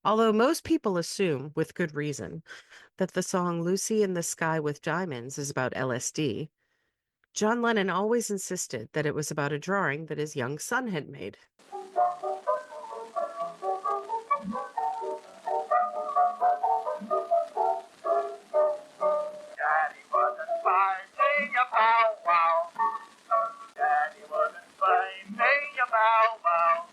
Although most people assume, with good reason, that the song Lucy in the Sky with Diamonds is about LSD, John Lennon always insisted that it was about a drawing that his young son had made. Daddy wasn't finding a bow wow. Daddy wasn't finding a bow wow.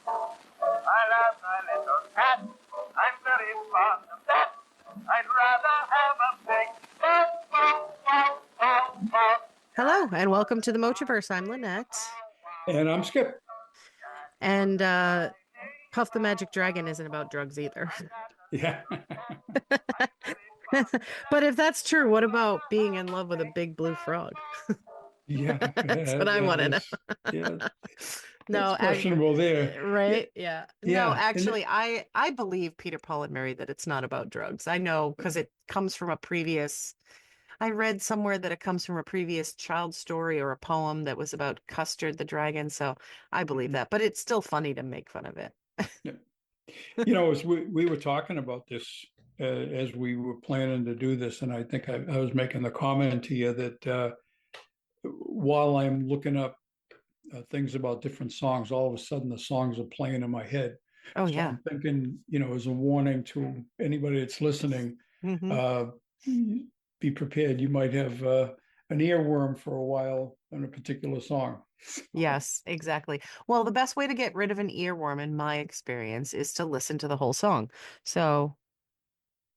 I love my little cat. I'm very fond of that. I'd rather have a big bow wow wow wow wow. Hello, Daddy and welcome to the wasn't Mochiverse. I'm finding a Linette. bow wow. And I'm Skip. Daddy And wasn't finding a Puff the bow Magic Dragon isn't about drugs either. I'd rather Yeah. have a cat. I'm very fond of But that. if that's true, I'd what rather about being have in a love with a big big blue bow frog? wow. Yeah. That's what I want to know. Yeah. That's No, questionable there. Yeah. right? Yeah. No, Yeah. actually, I believe Peter, Paul, and Mary that it's not about drugs. I know because it comes from a previous. I read somewhere that it comes from a previous child story or a poem that was about Custard the dragon. So I believe Mhm. that, but it's still funny to make fun of it. Yeah. As we were talking about this as we were planning to do this, and I think I was making the comment to you that while I'm looking up things about different songs, all of a sudden the songs are playing in my head. Oh So yeah. I'm thinking, as a warning to anybody that's listening, Hmm. uh, be prepared. You might have an earworm for a while on a particular song. Yes, exactly. Well, the best way to get rid of an earworm, in my experience, is to listen to the whole song. So,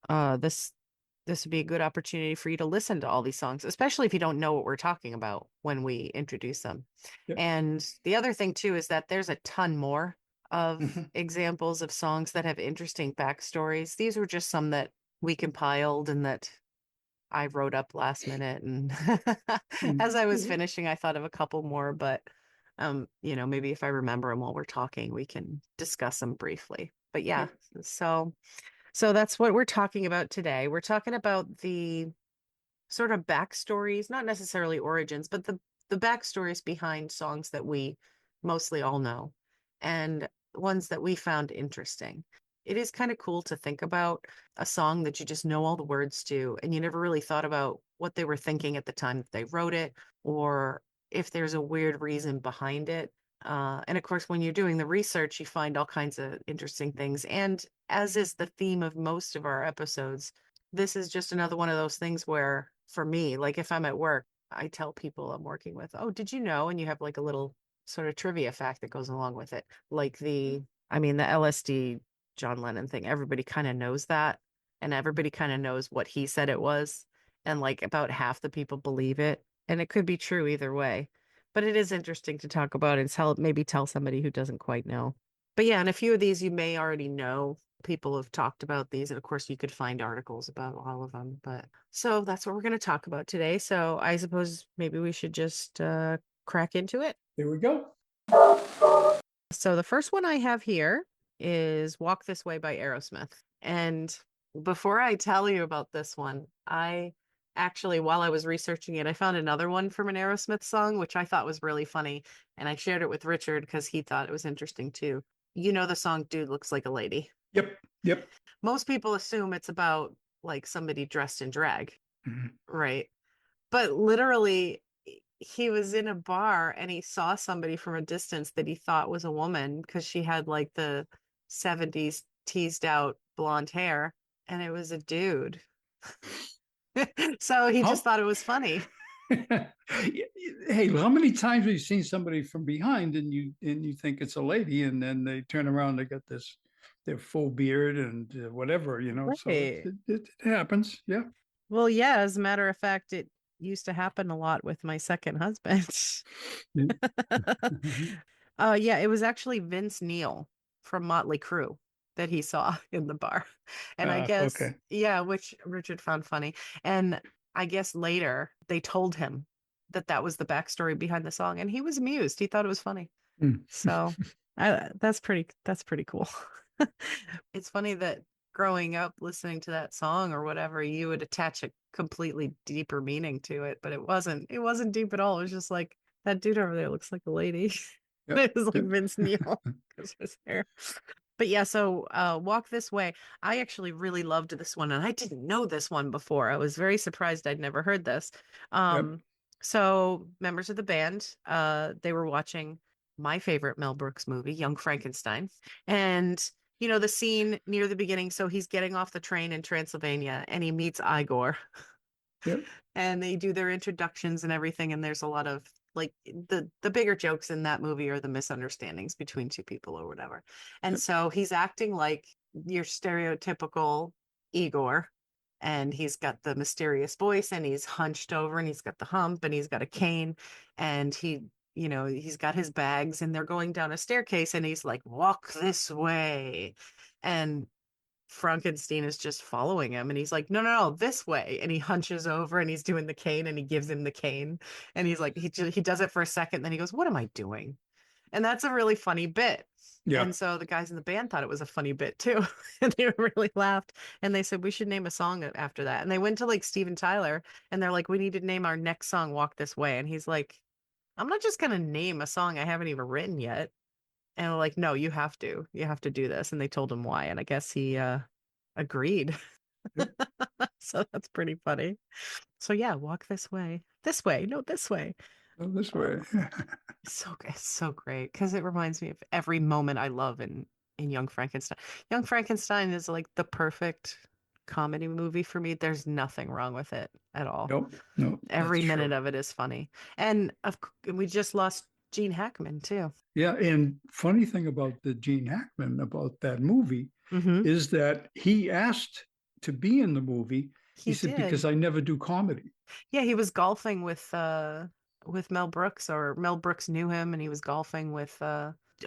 this would be a good opportunity for you to listen to all these songs, especially if you don't know what we're talking about when we introduce them. Yep. And the other thing too is that there's a ton more of Mhm. examples of songs that have interesting backstories. These were just some that we compiled and that I wrote up last minute. And as I was Mhm. finishing, I thought of a couple more, but maybe if I remember them while we're talking, we can discuss them briefly. But yeah, Yep. so that's what we're talking about today. We're talking about the sort of backstories, not necessarily origins, but the backstories behind songs that we mostly all know and ones that we found interesting. It is kind of cool to think about a song that you just know all the words to, and you never really thought about what they were thinking at the time that they wrote it, or if there's a weird reason behind it. And of course, when you're doing the research, you find all kinds of interesting things. And as is the theme of most of our episodes, this is just another one of those things where, for me, like if I'm at work, I tell people I'm working with, oh, did you know? And you have like a little sort of trivia fact that goes along with it. Like the LSD John Lennon thing, everybody kind of knows that. And everybody kind of knows what he said it was. And like about half the people believe it. And it could be true either way. But it is interesting to talk about and maybe tell somebody who doesn't quite know. But yeah, and a few of these you may already know. People have talked about these, and of course, you could find articles about all of them. But so that's what we're going to talk about today. So I suppose maybe we should just crack into it. There we go. So the first one I have here is Walk This Way by Aerosmith. And before I tell you about this one, I actually, while I was researching it, I found another one from an Aerosmith song, which I thought was really funny. And I shared it with Richard because he thought it was interesting too. You know the song Dude Looks Like a Lady. Yep. Yep. Most people assume it's about like somebody dressed in drag, Mhm. right? But literally, he was in a bar and he saw somebody from a distance that he thought was a woman because she had like the 70s teased out blonde hair, and it was a dude. So he just How? thought it was funny. Hey, how many times have you seen somebody from behind and you think it's a lady, and then they turn around, they got their full beard and whatever. So Right. it happens. Yeah. Well, yeah, as a matter of fact, it used to happen a lot with my second husband. Mhm. Yeah, it was actually Vince Neil from Motley Crue that he saw in the bar. And I guess, Okay. yeah, which Richard found funny. And I guess later they told him that that was the backstory behind the song, and he was amused. He thought it was funny. Mm. So that's pretty cool. It's funny that growing up listening to that song or whatever, you would attach a completely deeper meaning to it, but it wasn't deep at all. It was just like that dude over there looks like a lady. Yep. It was like Yep. Vince Neil because of his hair. But yeah, so Walk This Way. I actually really loved this one, and I didn't know this one before. I was very surprised I'd never heard this. Yep. Um, so members of the band, they were watching my favorite Mel Brooks movie, Young Frankenstein. And the scene near the beginning, so he's getting off the train in Transylvania and he meets Igor Yep. and they do their introductions and everything, and there's a lot of like the bigger jokes in that movie are the misunderstandings between two people or whatever. And Yep. so he's acting like your stereotypical Igor, and he's got the mysterious voice and he's hunched over and he's got the hump and he's got a cane, and he's got his bags and they're going down a staircase and he's like, walk this way. And Frankenstein is just following him and he's like, no, no, no, this way. And he hunches over and he's doing the cane and he gives him the cane. And he's like, he does it for a second. Then he goes, what am I doing? And that's a really funny bit. Yeah. And so the guys in the band thought it was a funny bit too. And they really laughed. And they said, we should name a song after that. And they went to like Steven Tyler and they're like, we need to name our next song Walk This Way. And he's like, I'm not just going to name a song I haven't even written yet. And they're like, no, you have to. You have to do this. And they told him why. And I guess he agreed. Yep. So that's pretty funny. So yeah, walk this way. This way. No, this way. Go this Oh, way. it's so great because it reminds me of every moment I love in Young Frankenstein. Young Frankenstein is like the perfect comedy movie for me. There's nothing wrong with it at all. Nope. Nope. That's Every minute true. of it is funny. And we just lost Gene Hackman too. Yeah. And funny thing about the Gene Hackman about that movie Hmm. is that he asked to be in the movie. He He said, did. because I never do comedy. Yeah, he was golfing with Mel Brooks, or Mel Brooks knew him and he was golfing with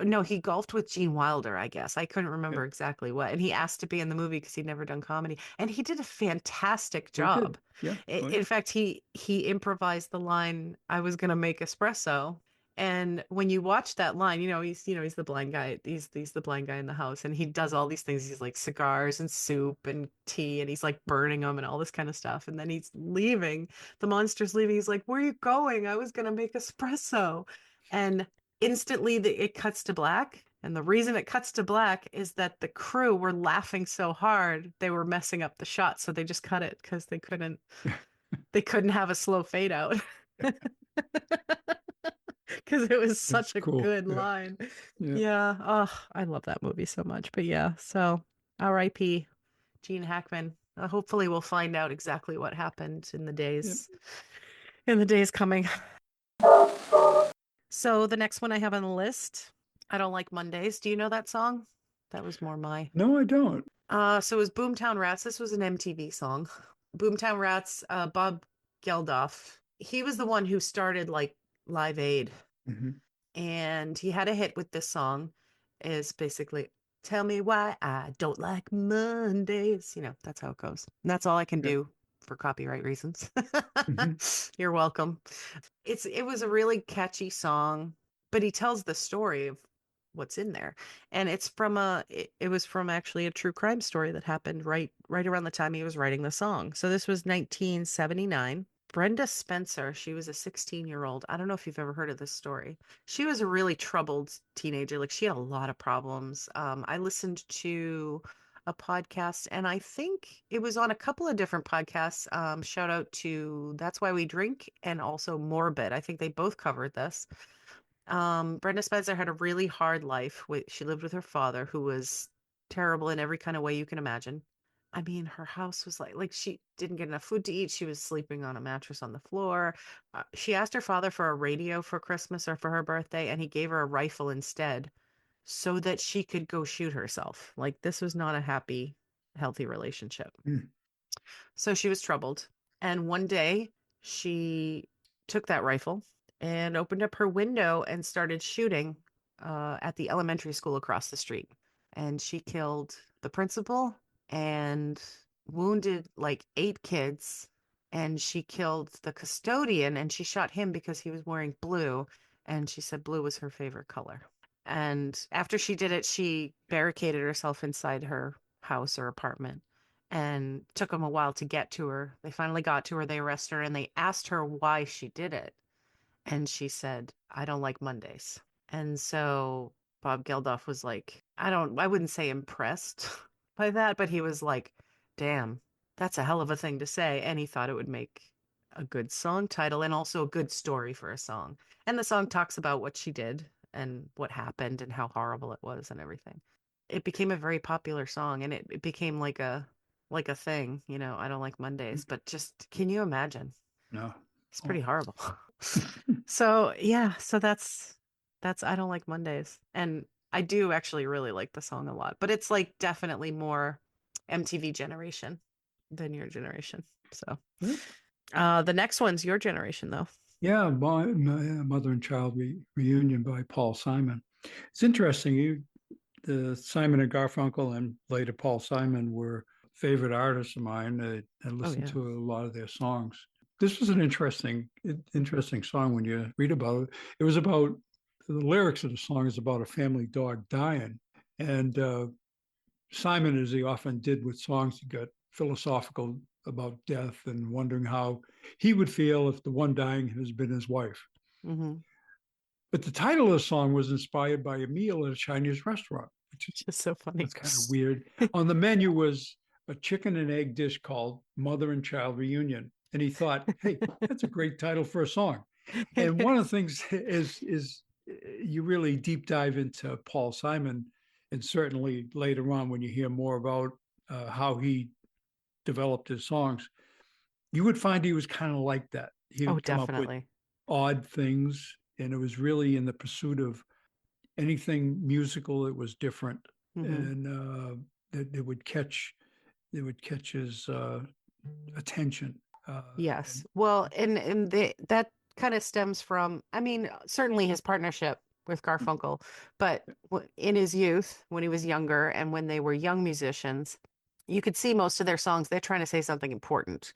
no, he golfed with Gene Wilder, I guess. I couldn't remember Yep. exactly what. And he asked to be in the movie because he'd never done comedy. And he did a fantastic Oh, he job. did. Yeah. Oh, yeah. In fact, he improvised the line, I was gonna make espresso. And when you watch that line, he's the blind guy. He's the blind guy in the house, and he does all these things. He's like cigars and soup and tea, and he's like burning them and all this kind of stuff. And then he's leaving. The monster's leaving. He's like, "Where are you going? I was gonna make espresso." And instantly, it cuts to black. And the reason it cuts to black is that the crew were laughing so hard they were messing up the shot, so they just cut it because they couldn't have a slow fade out. Because it was That's such a cool. good Yeah. line. Yeah. Yeah. Oh, I love that movie so much. But yeah, so R.I.P. Gene Hackman. Hopefully we'll find out exactly what happened Yeah. in the days coming. So the next one I have on the list, I Don't Like Mondays. Do you know that song? That was more my. No, I don't. So it was Boomtown Rats. This was an MTV song. Boomtown Rats, Bob Geldof. He was the one who started like Live Aid, Hmm. and he had a hit with this song. Is basically tell me why I don't like Mondays. That's how it goes. And that's all I can Yeah. do for copyright reasons. Hmm. You're welcome. It was a really catchy song, but he tells the story of what's in there. And it was from actually a true crime story that happened right around the time he was writing the song. So this was 1979. Brenda Spencer, she was a 16-year-old. I don't know if you've ever heard of this story. She was a really troubled teenager. Like she had a lot of problems. I listened to a podcast, and I think it was on a couple of different podcasts. Shout out to That's Why We Drink and also Morbid. I think they both covered this. Brenda Spencer had a really hard life. She lived with her father, who was terrible in every kind of way you can imagine. I mean, her house was like she didn't get enough food to eat. She was sleeping on a mattress on the floor. She asked her father for a radio for Christmas or for her birthday, and he gave her a rifle instead so that she could go shoot herself. Like this was not a happy, healthy relationship. So she was troubled. And one day she took that rifle and opened up her window and started shooting at the elementary school across the street. And she killed the principal and wounded like 8 kids. And she killed the custodian and she shot him because he was wearing blue. And she said blue was her favorite color. And after she did it, she barricaded herself inside her house or apartment and took them a while to get to her. They finally got to her, they arrested her, and they asked her why she did it. And she said, I don't like Mondays. And so Bob Geldof was like, I wouldn't say impressed by that, but he was like, damn, that's a hell of a thing to say. And he thought it would make a good song title and also a good story for a song. And the song talks about what she did and what happened and how horrible it was and everything. It became a very popular song and it became like a thing, you know, I don't like Mondays, but just can you imagine? No. It's pretty Oh. horrible. So yeah, so that's I don't like Mondays. And I do actually really like the song a lot, but it's like definitely more MTV generation than your generation. So the next one's your generation though. Yeah, my Mother and Child Reunion by Paul Simon. It's interesting. The Simon and Garfunkel and later Paul Simon were favorite artists of mine. I Oh listened yeah. to a lot of their songs. This was an interesting song when you read about it. It was about the lyrics of the song is about a family dog dying, and Simon, as he often did with songs, he got philosophical about death and wondering how he would feel if the one dying has been his wife. Hmm. But the title of the song was inspired by a meal at a Chinese restaurant, which is Just so funny. that's kind of weird. On the menu was a chicken and egg dish called Mother and Child Reunion. And he thought, hey, that's a great title for a song. And one of the things is you really deep dive into Paul Simon, and certainly later on when you hear more about how he developed his songs, you would find he was kind of like that. He Oh, would come up with definitely. odd things, and it was really in the pursuit of anything musical that was different, Hmm. and that it would catch his attention. Yes. And Well, that kind of stems from, I mean, certainly his partnership with Garfunkel, but in his youth, when he was younger and when they were young musicians, you could see most of their songs, they're trying to say something important.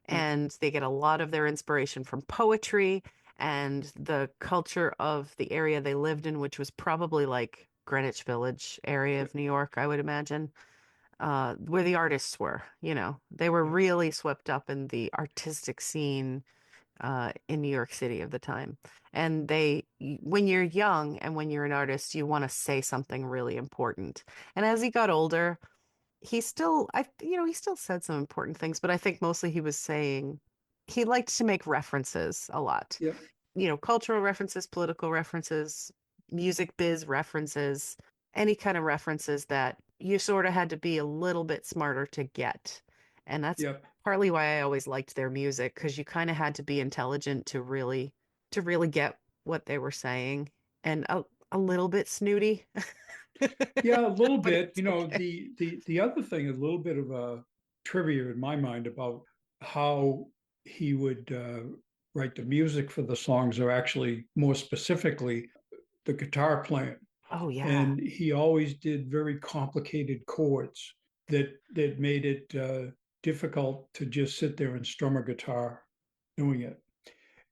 yeah, And they get a lot of their inspiration from poetry and the culture of the area they lived in, which was probably like Greenwich Village area yeah, of New York, I would imagine, where the artists were, you know, they were yeah, really swept up in the artistic scene in New York City of the time. And when you're young and when you're an artist, you want to say something really important. And as he got older, he still said some important things, but I think mostly he was saying he liked to make references a lot. yeah, You know, cultural references, political references, music biz references, any kind of references that you sort of had to be a little bit smarter to get. And that's yeah. partly why I always liked their music, because you kind of had to be intelligent to really get what they were saying and a little bit snooty. Yeah, a little But bit. it's okay. The other thing, a little bit of a trivia in my mind about how he would write the music for the songs, or actually more specifically, the guitar playing. Oh yeah. And he always did very complicated chords that made it difficult to just sit there and strum a guitar doing it.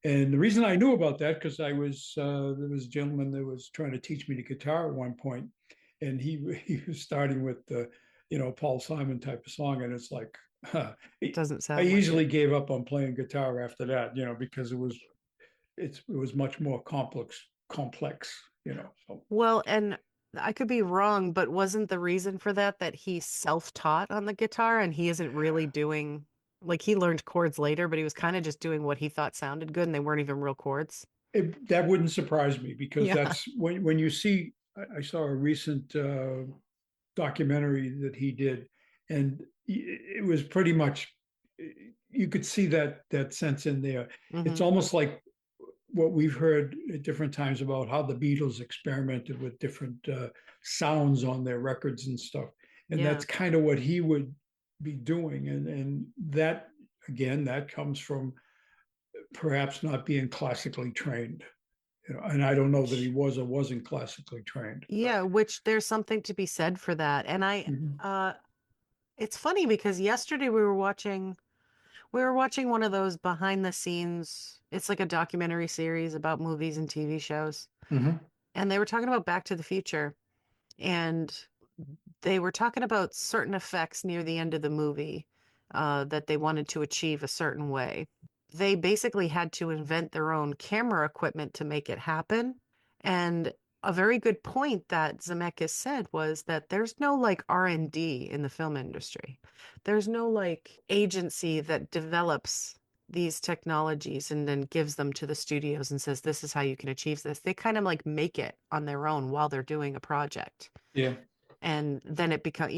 And the reason I knew about that because I was there was a gentleman that was trying to teach me the guitar at one point, and he was starting with the Paul Simon type of song, and it's like Doesn't I sound like it. easily gave up on playing guitar after that, because it was much more complex. So Well, and I could be wrong, but wasn't the reason for that that he self-taught on the guitar and he isn't really doing like he learned chords later, but he was kind of just doing what he thought sounded good and they weren't even real chords. that wouldn't surprise me because Yeah. that's when you see. I saw a recent documentary that he did, and it was pretty much you could see that sense in there. It's Hmm. almost like what we've heard at different times about how the Beatles experimented with different sounds on their records and stuff, and Yeah. that's kind of what he would be doing, and that again that comes from perhaps not being classically trained. And I don't know that he Which, was or wasn't classically trained, but yeah, which there's something to be said for that. And mhm, it's funny because yesterday we were watching one of those behind the scenes. It's like a documentary series about movies and TV shows. mhm, And they were talking about Back to the Future. And they were talking about certain effects near the end of the movie that they wanted to achieve a certain way. They basically had to invent their own camera equipment to make it happen. And a very good point that Zemeckis said was that there's no like R&D in the film industry. There's no like agency that develops these technologies and then gives them to the studios and says, this is how you can achieve this. They kind of like make it on their own while they're doing a project. Yeah. And then it becomes,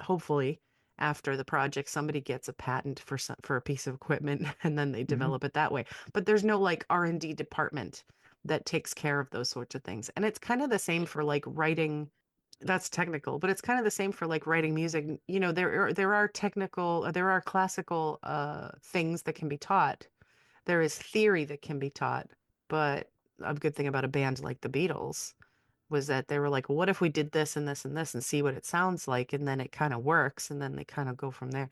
hopefully after the project somebody gets a patent for a piece of equipment and then they Hmm. develop it that way, but there's no like R&D department that takes care of those sorts of things. And it's kind of the same for like writing. That's technical, but it's kind of the same for like writing music. There are technical, there are classical things that can be taught. There is theory that can be taught. But a good thing about a band like the Beatles was that they were like, well, what if we did this and this and this and see what it sounds like? And then it kind of works. And then they kind of go from there.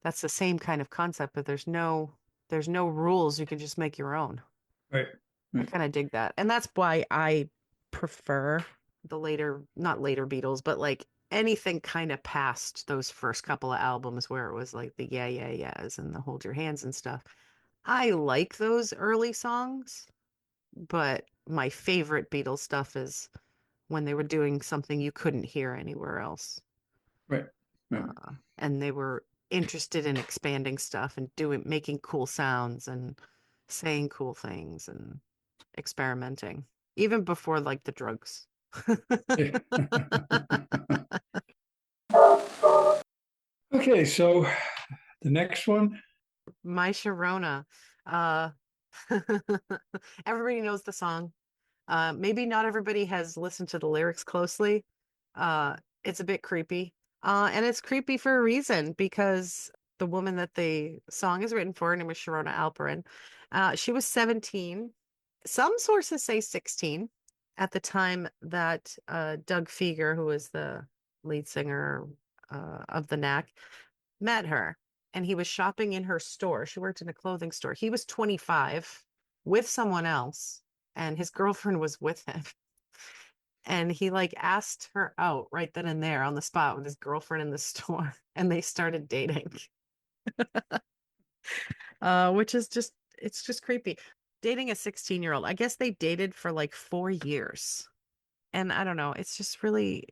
That's the same kind of concept, but there's no rules. You can just make your own. Right. I Right. kind of dig that. And that's why I prefer the later, not later Beatles, but like anything kind of past those first couple of albums where it was like the yeah, yeah, yeahs and the hold your hands and stuff. I like those early songs, but my favorite Beatles stuff is when they were doing something you couldn't hear anywhere else. Right. Right. And they were interested in expanding stuff and making cool sounds and saying cool things and experimenting, even before like the drugs. Yeah. Okay, so the next one. My Sharona. Uh, everybody knows the song. Maybe not everybody has listened to the lyrics closely. It's a bit creepy. And it's creepy for a reason because the woman that the song is written for, her name is Sharona Alperin. She was 17. Some sources say 16 at the time that Doug Fieger, who was the lead singer of the Knack, met her. And he was shopping in her store. She worked in a clothing store. He was 25 with someone else, and his girlfriend was with him. And he like asked her out right then and there on the spot with his girlfriend in the store, and they started dating. Which is just it's just creepy. Dating a 16-year-old. I guess they dated for like 4 years. And I don't know, it's really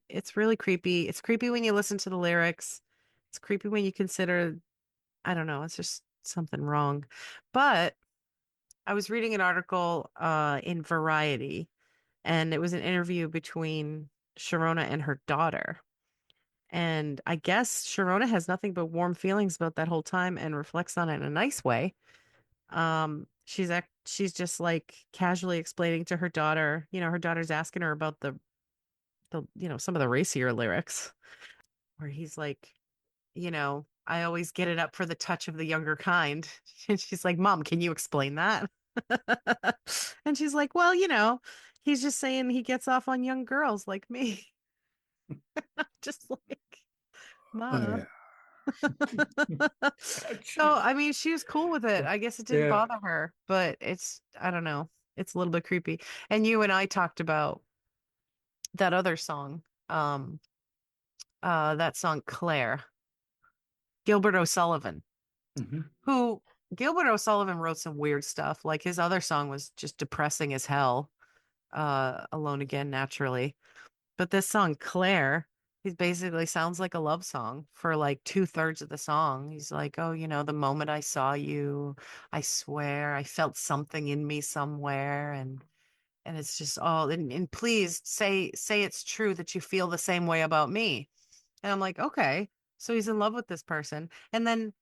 creepy. It's creepy when you listen to the lyrics. It's creepy when you consider, I don't know, it's just something wrong. But I was reading an article in Variety, and it was an interview between Sharona and her daughter. And I guess Sharona has nothing but warm feelings about that whole time and reflects on it in a nice way. She's just like casually explaining to her daughter, her daughter's asking her about the some of the racier lyrics where he's like, I always get it up for the touch of the younger kind. And she's like, Mom, can you explain that? And she's like, well, he's just saying he gets off on young girls like me. Just like, Oh Ma. yeah. So, I mean, she was cool with it. I guess it didn't Yeah. bother her, but I don't know. It's a little bit creepy. And you and I talked about that other song, that song Claire, Gilbert O'Sullivan, Hmm. who Gilbert O'Sullivan wrote some weird stuff. Like his other song was just depressing as hell. Alone Again, naturally. But this song, Claire, he basically sounds like a love song for like 2/3 of the song. He's like, oh, the moment I saw you, I swear I felt something in me somewhere. And it's just all, and please say it's true that you feel the same way about me. And I'm like, okay. So he's in love with this person. And then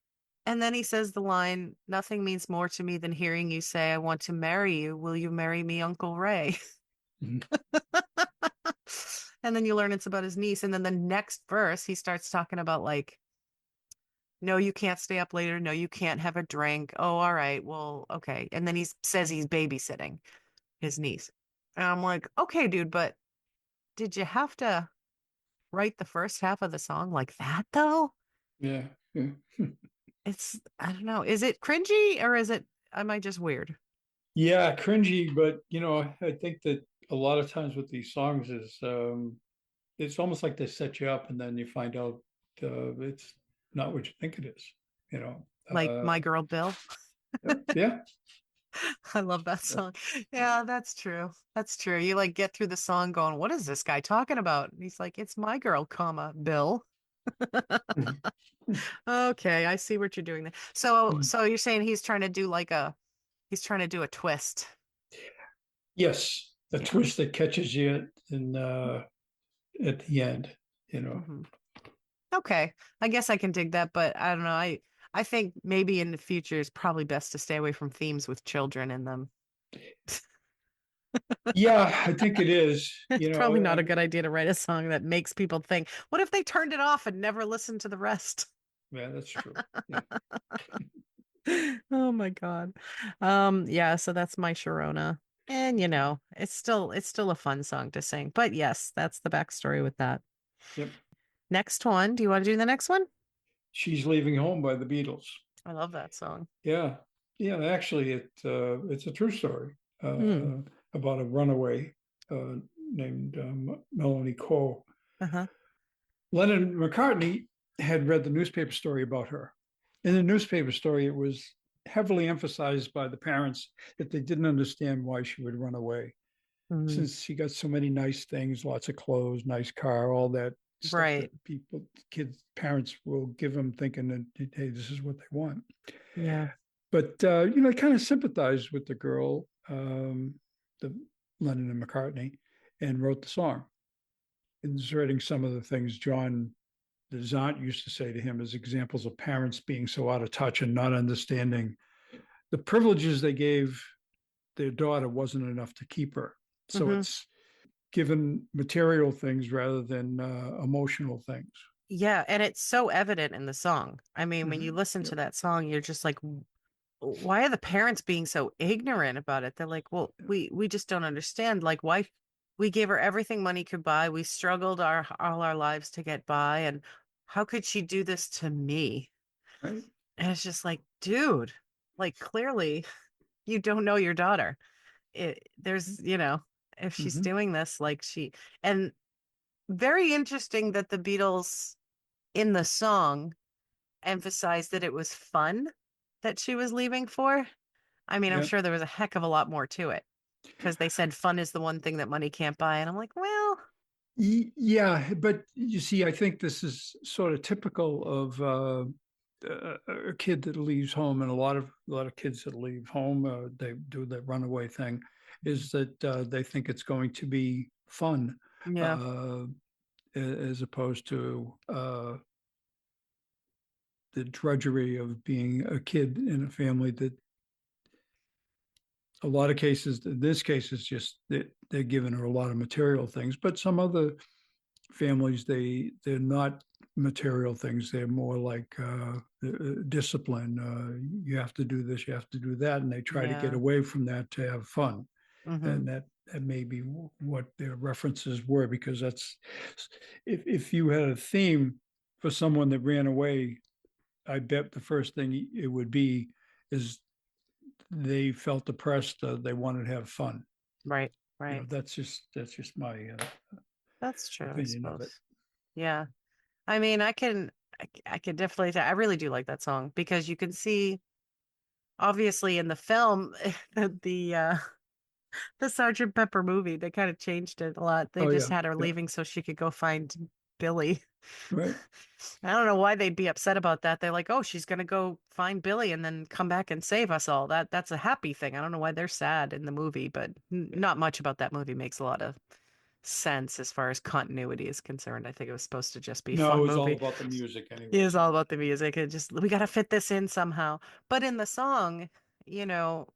he says the line, nothing means more to me than hearing you say, I want to marry you. Will you marry me, Uncle Ray? Hmm. And then you learn it's about his niece. And then the next verse, he starts talking about like, no, you can't stay up later. No, you can't have a drink. Oh, all right. Well, okay. And then he says he's babysitting his niece. And I'm like, okay, dude, but did you have to write the first half of the song like that though? Yeah. Yeah. I don't know. Is it cringy or am I just weird? Yeah, cringy, but I think that a lot of times with these songs is it's almost like they set you up and then you find out it's not what you think it is, you know. Like My Girl Bill? Yeah, I love that song. Yeah, that's true. That's true. You like get through the song going, what is this guy talking about? And he's like, it's my girl, comma, Bill. Okay, I see what you're doing there. So you're saying he's trying to do a twist. Yes, a Yeah. twist that catches you in at the end, you know. Hmm. Okay. I guess I can dig that, but I don't know. I think maybe in the future it's probably best to stay away from themes with children in them. Yeah, I think it is. It's You probably know, not a good idea to write a song that makes people think, what if they turned it off and never listened to the rest? yeah, that's true. Yeah, Oh my God. Yeah, so that's my Sharona. And it's still a fun song to sing. But yes, that's the backstory with that. yep. Next one. Do you want to do the next one? She's Leaving Home by the Beatles. I love that song. Yeah, yeah. Actually, it's a true story Hmm. about a runaway named Melanie Cole. Uh-huh. Lennon McCartney had read the newspaper story about her. In the newspaper story, it was heavily emphasized by the parents that they didn't understand why she would run away, Hmm. since she got so many nice things, lots of clothes, nice car, all that stuff Right. that people, kids, parents will give them thinking that, hey, this is what they want. Yeah. But, I kind of sympathized with the girl, the Lennon and McCartney, and wrote the song, inserting some of the things John, his aunt, used to say to him as examples of parents being so out of touch and not understanding the privileges they gave their daughter wasn't enough to keep her. So Hmm. it's given material things rather than emotional things. Yeah, and it's so evident in the song. I mean, when you Mm-hmm. listen to Yep. that song, you're just like, why are the parents being so ignorant about it? They're like, well, we just don't understand. Like, why we gave her everything money could buy. We struggled all our lives to get by, and how could she do this to me? Right. And it's just like, dude, like clearly you don't know your daughter. If she's Mm-hmm. doing this, and very interesting that the Beatles in the song emphasized that it was fun that she was leaving for. I mean, I'm Yeah. sure there was a heck of a lot more to it because they said fun is the one thing that money can't buy. And I'm like, well, Yeah, but you see, I think this is sort of typical of a kid that leaves home, and a lot of kids that leave home, they do that runaway thing, is that they think it's going to be fun, yeah, uh, as opposed to the drudgery of being a kid in a family that a lot of cases, in this case, is just that they're giving her a lot of material things, but some other families they're not material things, they're more like discipline. You have to do this, you have to do that, and they try to get yeah, away from that to have fun. hmm, And that may be what their references were, because that's, if you had a theme for someone that ran away, I bet the first thing it would be is they felt depressed, they wanted to have fun. right, right. That's just my That's true, I opinion of it. suppose. Yeah. I mean, I can definitely say I really do like that song because you can see obviously in the film the the Sergeant Pepper movie, they kind of changed it a lot. They Oh just yeah, had her yeah, leaving so she could go find Billy. right. I don't know why they'd be upset about that. They're like, "Oh, she's gonna go find Billy and then come back and save us all." That's a happy thing. I don't know why they're sad in the movie, but not much about that movie makes a lot of sense as far as continuity is concerned. I think it was supposed to just be a No, fun it was all movie. about the music It anyway. is all about the music. It just we gotta fit this in somehow. But in the song, you know,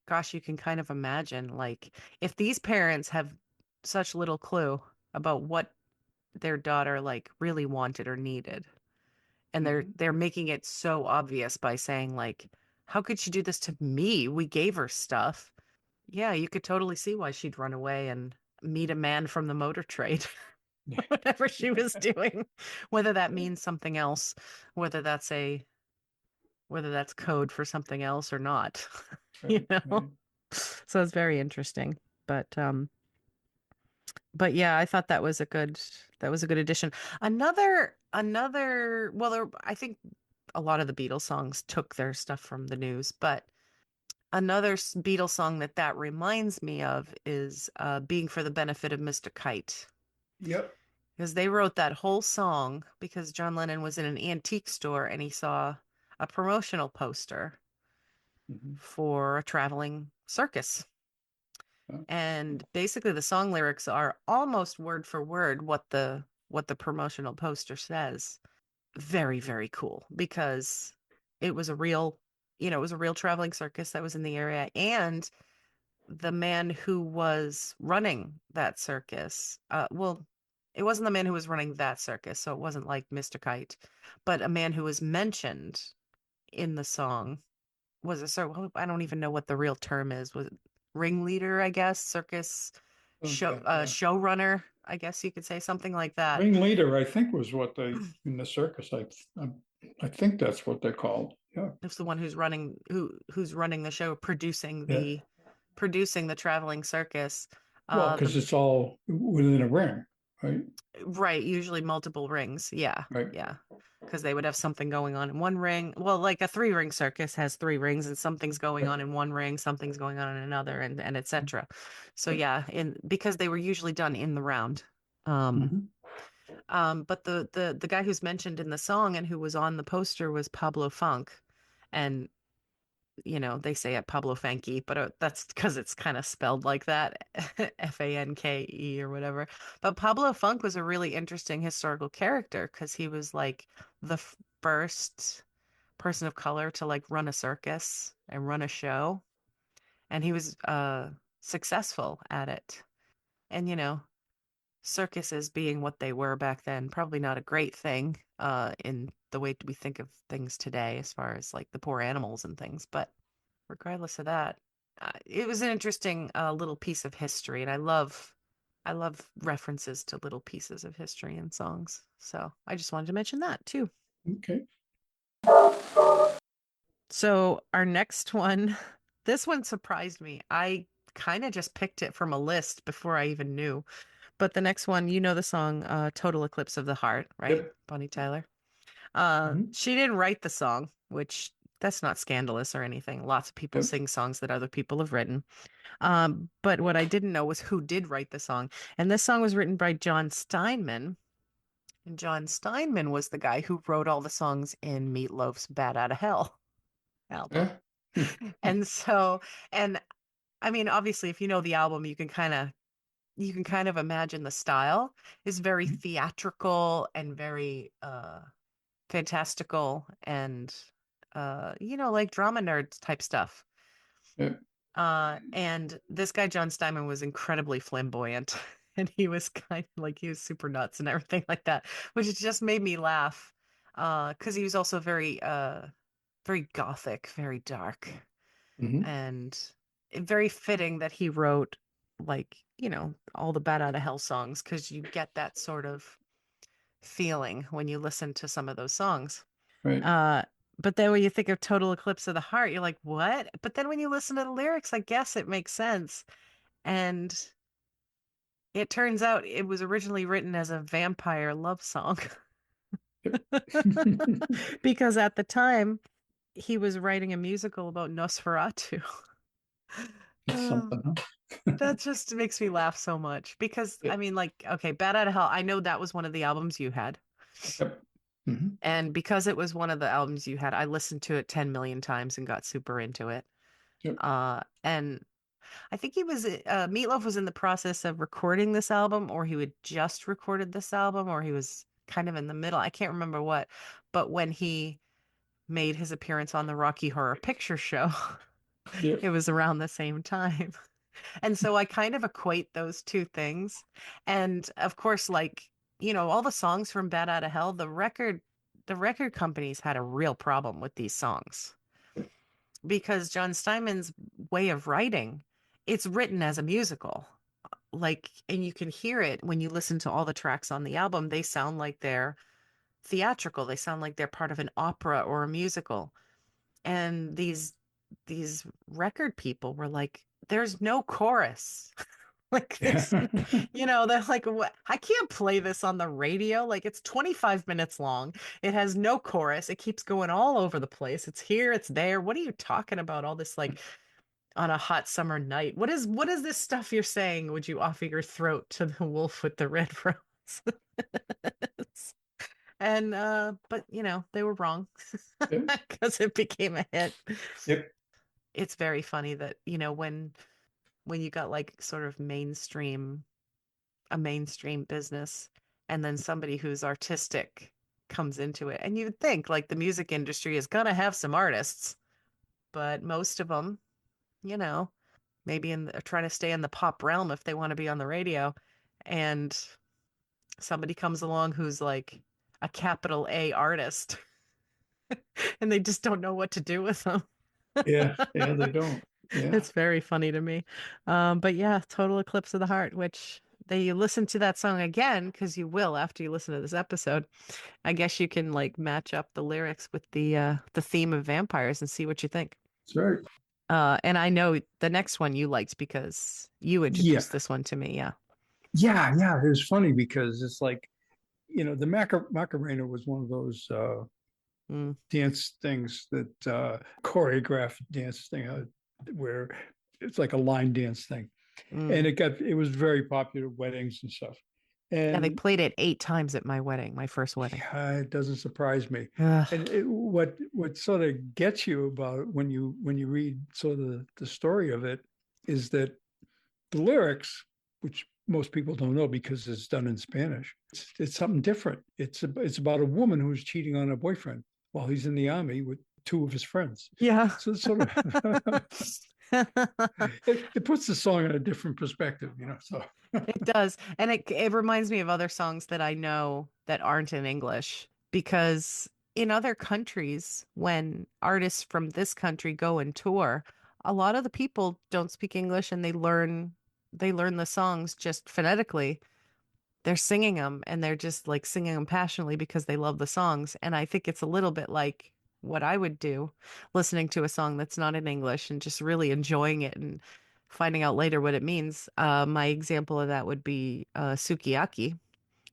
gosh, you can kind of imagine like if these parents have such little clue about what their daughter like really wanted or needed, and Mhm. they're making it so obvious by saying like, how could she do this to me? We gave her stuff. Yeah, you could totally see why she'd run away and meet a man from the motor trade. Whatever she was doing, whether that means something else, whether that's a whether that's code for something else or not, you Right, know? right. So it's very interesting. But um but yeah, I thought that was a good addition. Well, I think a lot of the Beatles songs took their stuff from the news, but Another Beatles song that reminds me of is Being for the Benefit of Mr. Kite. Yep. Because they wrote that whole song because John Lennon was in an antique store and he saw a promotional poster Mhm. for a traveling circus. Yeah. And basically the song lyrics are almost word for word what the promotional poster says. Very, very cool because it was a real, it was a real traveling circus that was in the area. And the man who was running that circus, well, it wasn't the man who was running that circus, so it wasn't like Mr. Kite, but a man who was mentioned in the song was a sort. I don't even know what the real term is. Was it ringleader, I guess, circus Okay. Yeah. showrunner, I guess you could say something like that. Ringleader, I think, was what they in the circus. I think that's what they're called. Yeah. It's the one who's running the show, Yeah. producing the traveling circus. Well, The because it's all within a ring, right? Right, usually multiple rings. Yeah, Right. yeah. Because they would have something going on in one ring. Well, like a three-ring circus has three rings, and something's going on Yep. in one ring, something's going on in another, and etc. So Yep. yeah, in because they were usually done in the round. Um, Mhm. but the guy who's mentioned in the song and who was on the poster was Pablo Funk, and they say it Pablo Fanke, but that's because it's kind of spelled like that, Fanke or whatever. But Pablo Funk was a really interesting historical character because he was like the first person of color to like run a circus and run a show, and he was successful at it. And circuses being what they were back then, probably not a great thing in the way we think of things today, as far as like the poor animals and things, but regardless of that, it was an interesting little piece of history, and I love references to little pieces of history in songs. So I just wanted to mention that too. Okay. So our next one, this one surprised me. I kind of just picked it from a list before I even knew. But the next one, you know the song Total Eclipse of the Heart, right? Yep. Bonnie Tyler. Mhm. She didn't write the song, which that's not scandalous or anything. Lots of people Yep. sing songs that other people have written. But what I didn't know was who did write the song. And this song was written by John Steinman. And John Steinman was the guy who wrote all the songs in Meatloaf's Bad Outta Hell album. Yeah. And so, and I mean, obviously, if you know the album, you can kind of imagine the style is very theatrical and very fantastical and like drama nerds type stuff. Yep. And this guy, John Steinman, was incredibly flamboyant. And he was kind of like he was super nuts and everything like that, which just made me laugh. Because he was also very gothic, very dark, Mhm. and very fitting that he wrote like, all the Bat Out of Hell songs, because you get that sort of feeling when you listen to some of those songs. Right. Uh, but then when you think of Total Eclipse of the Heart, you're like, what? But then when you listen to the lyrics, I guess it makes sense. And it turns out it was originally written as a vampire love song Yep. because at the time he was writing a musical about Nosferatu. It's Oh, something, huh? that just makes me laugh so much because I Yep. mean, like, okay, Bad Out of Hell, I know that was one of the albums you had. Yep. Mhm. And because it was one of the albums you had, I listened to it 10 million times and got super into it. Yep. And I think Meatloaf was in the process of recording this album, or he had just recorded this album, or he was kind of in the middle. I can't remember what. But when he made his appearance on the Rocky Horror Picture Show, Yep. it was around the same time. And so I kind of equate those two things. And of course, like, all the songs from Bad Outta Hell, the record companies had a real problem with these songs because John Steinman's way of writing, it's written as a musical. Like, and you can hear it when you listen to all the tracks on the album. They sound like they're theatrical. They sound like they're part of an opera or a musical. And these record people were like, there's no chorus. Like there's, Yeah. they're like, what? I can't play this on the radio. Like it's 25 minutes long. It has no chorus. It keeps going all over the place. It's here, it's there. What are you talking about? All this like on a hot summer night. What is this stuff you're saying? Would you offer your throat to the wolf with the red rose? And but they were wrong Yep. because it became a hit. Yep. It's very funny that, when you got like sort of mainstream business and then somebody who's artistic comes into it. And you'd think like the music industry is gonna have some artists, but most of them, you know, maybe trying to stay in the pop realm if they want to be on the radio. And somebody comes along who's like a capital A artist and they just don't know what to do with them. Yeah. Yeah. They don't. Yeah. It's very funny to me. But yeah, Total Eclipse of the Heart, which you listen to that song again, because you will after you listen to this episode. I guess you can like match up the lyrics with the theme of vampires and see what you think. That's right. And I know the next one you liked because you Yeah. introduced this one to me. Yeah. Yeah. Yeah. It was funny because it's like, the Macarena was one of those Mm, dance things that choreographed dance thing where it's like a line dance thing. And mm. it was very popular at weddings and stuff. Yeah, they And played it 8 times at my wedding, my first wedding. yeah, it doesn't surprise me. Ugh. And what sort of gets you about it when you read sort of the story of it is that the lyrics, which most people don't know because it's done in Spanish, it's something different. It's about a woman who's cheating on her boyfriend while he's in the army with two of his friends. Yeah. So it's sort of it puts the song in a different perspective. So It does. And it reminds me of other songs that I know that aren't in English because in other countries, when artists from this country go and tour, a lot of the people don't speak English and they learn the songs just phonetically. They're singing them and they're just like singing them passionately because they love the songs. And I think it's a little bit like what I would do listening to a song that's not in English and just really enjoying it and finding out later what it means. My example of that would be Sukiyaki,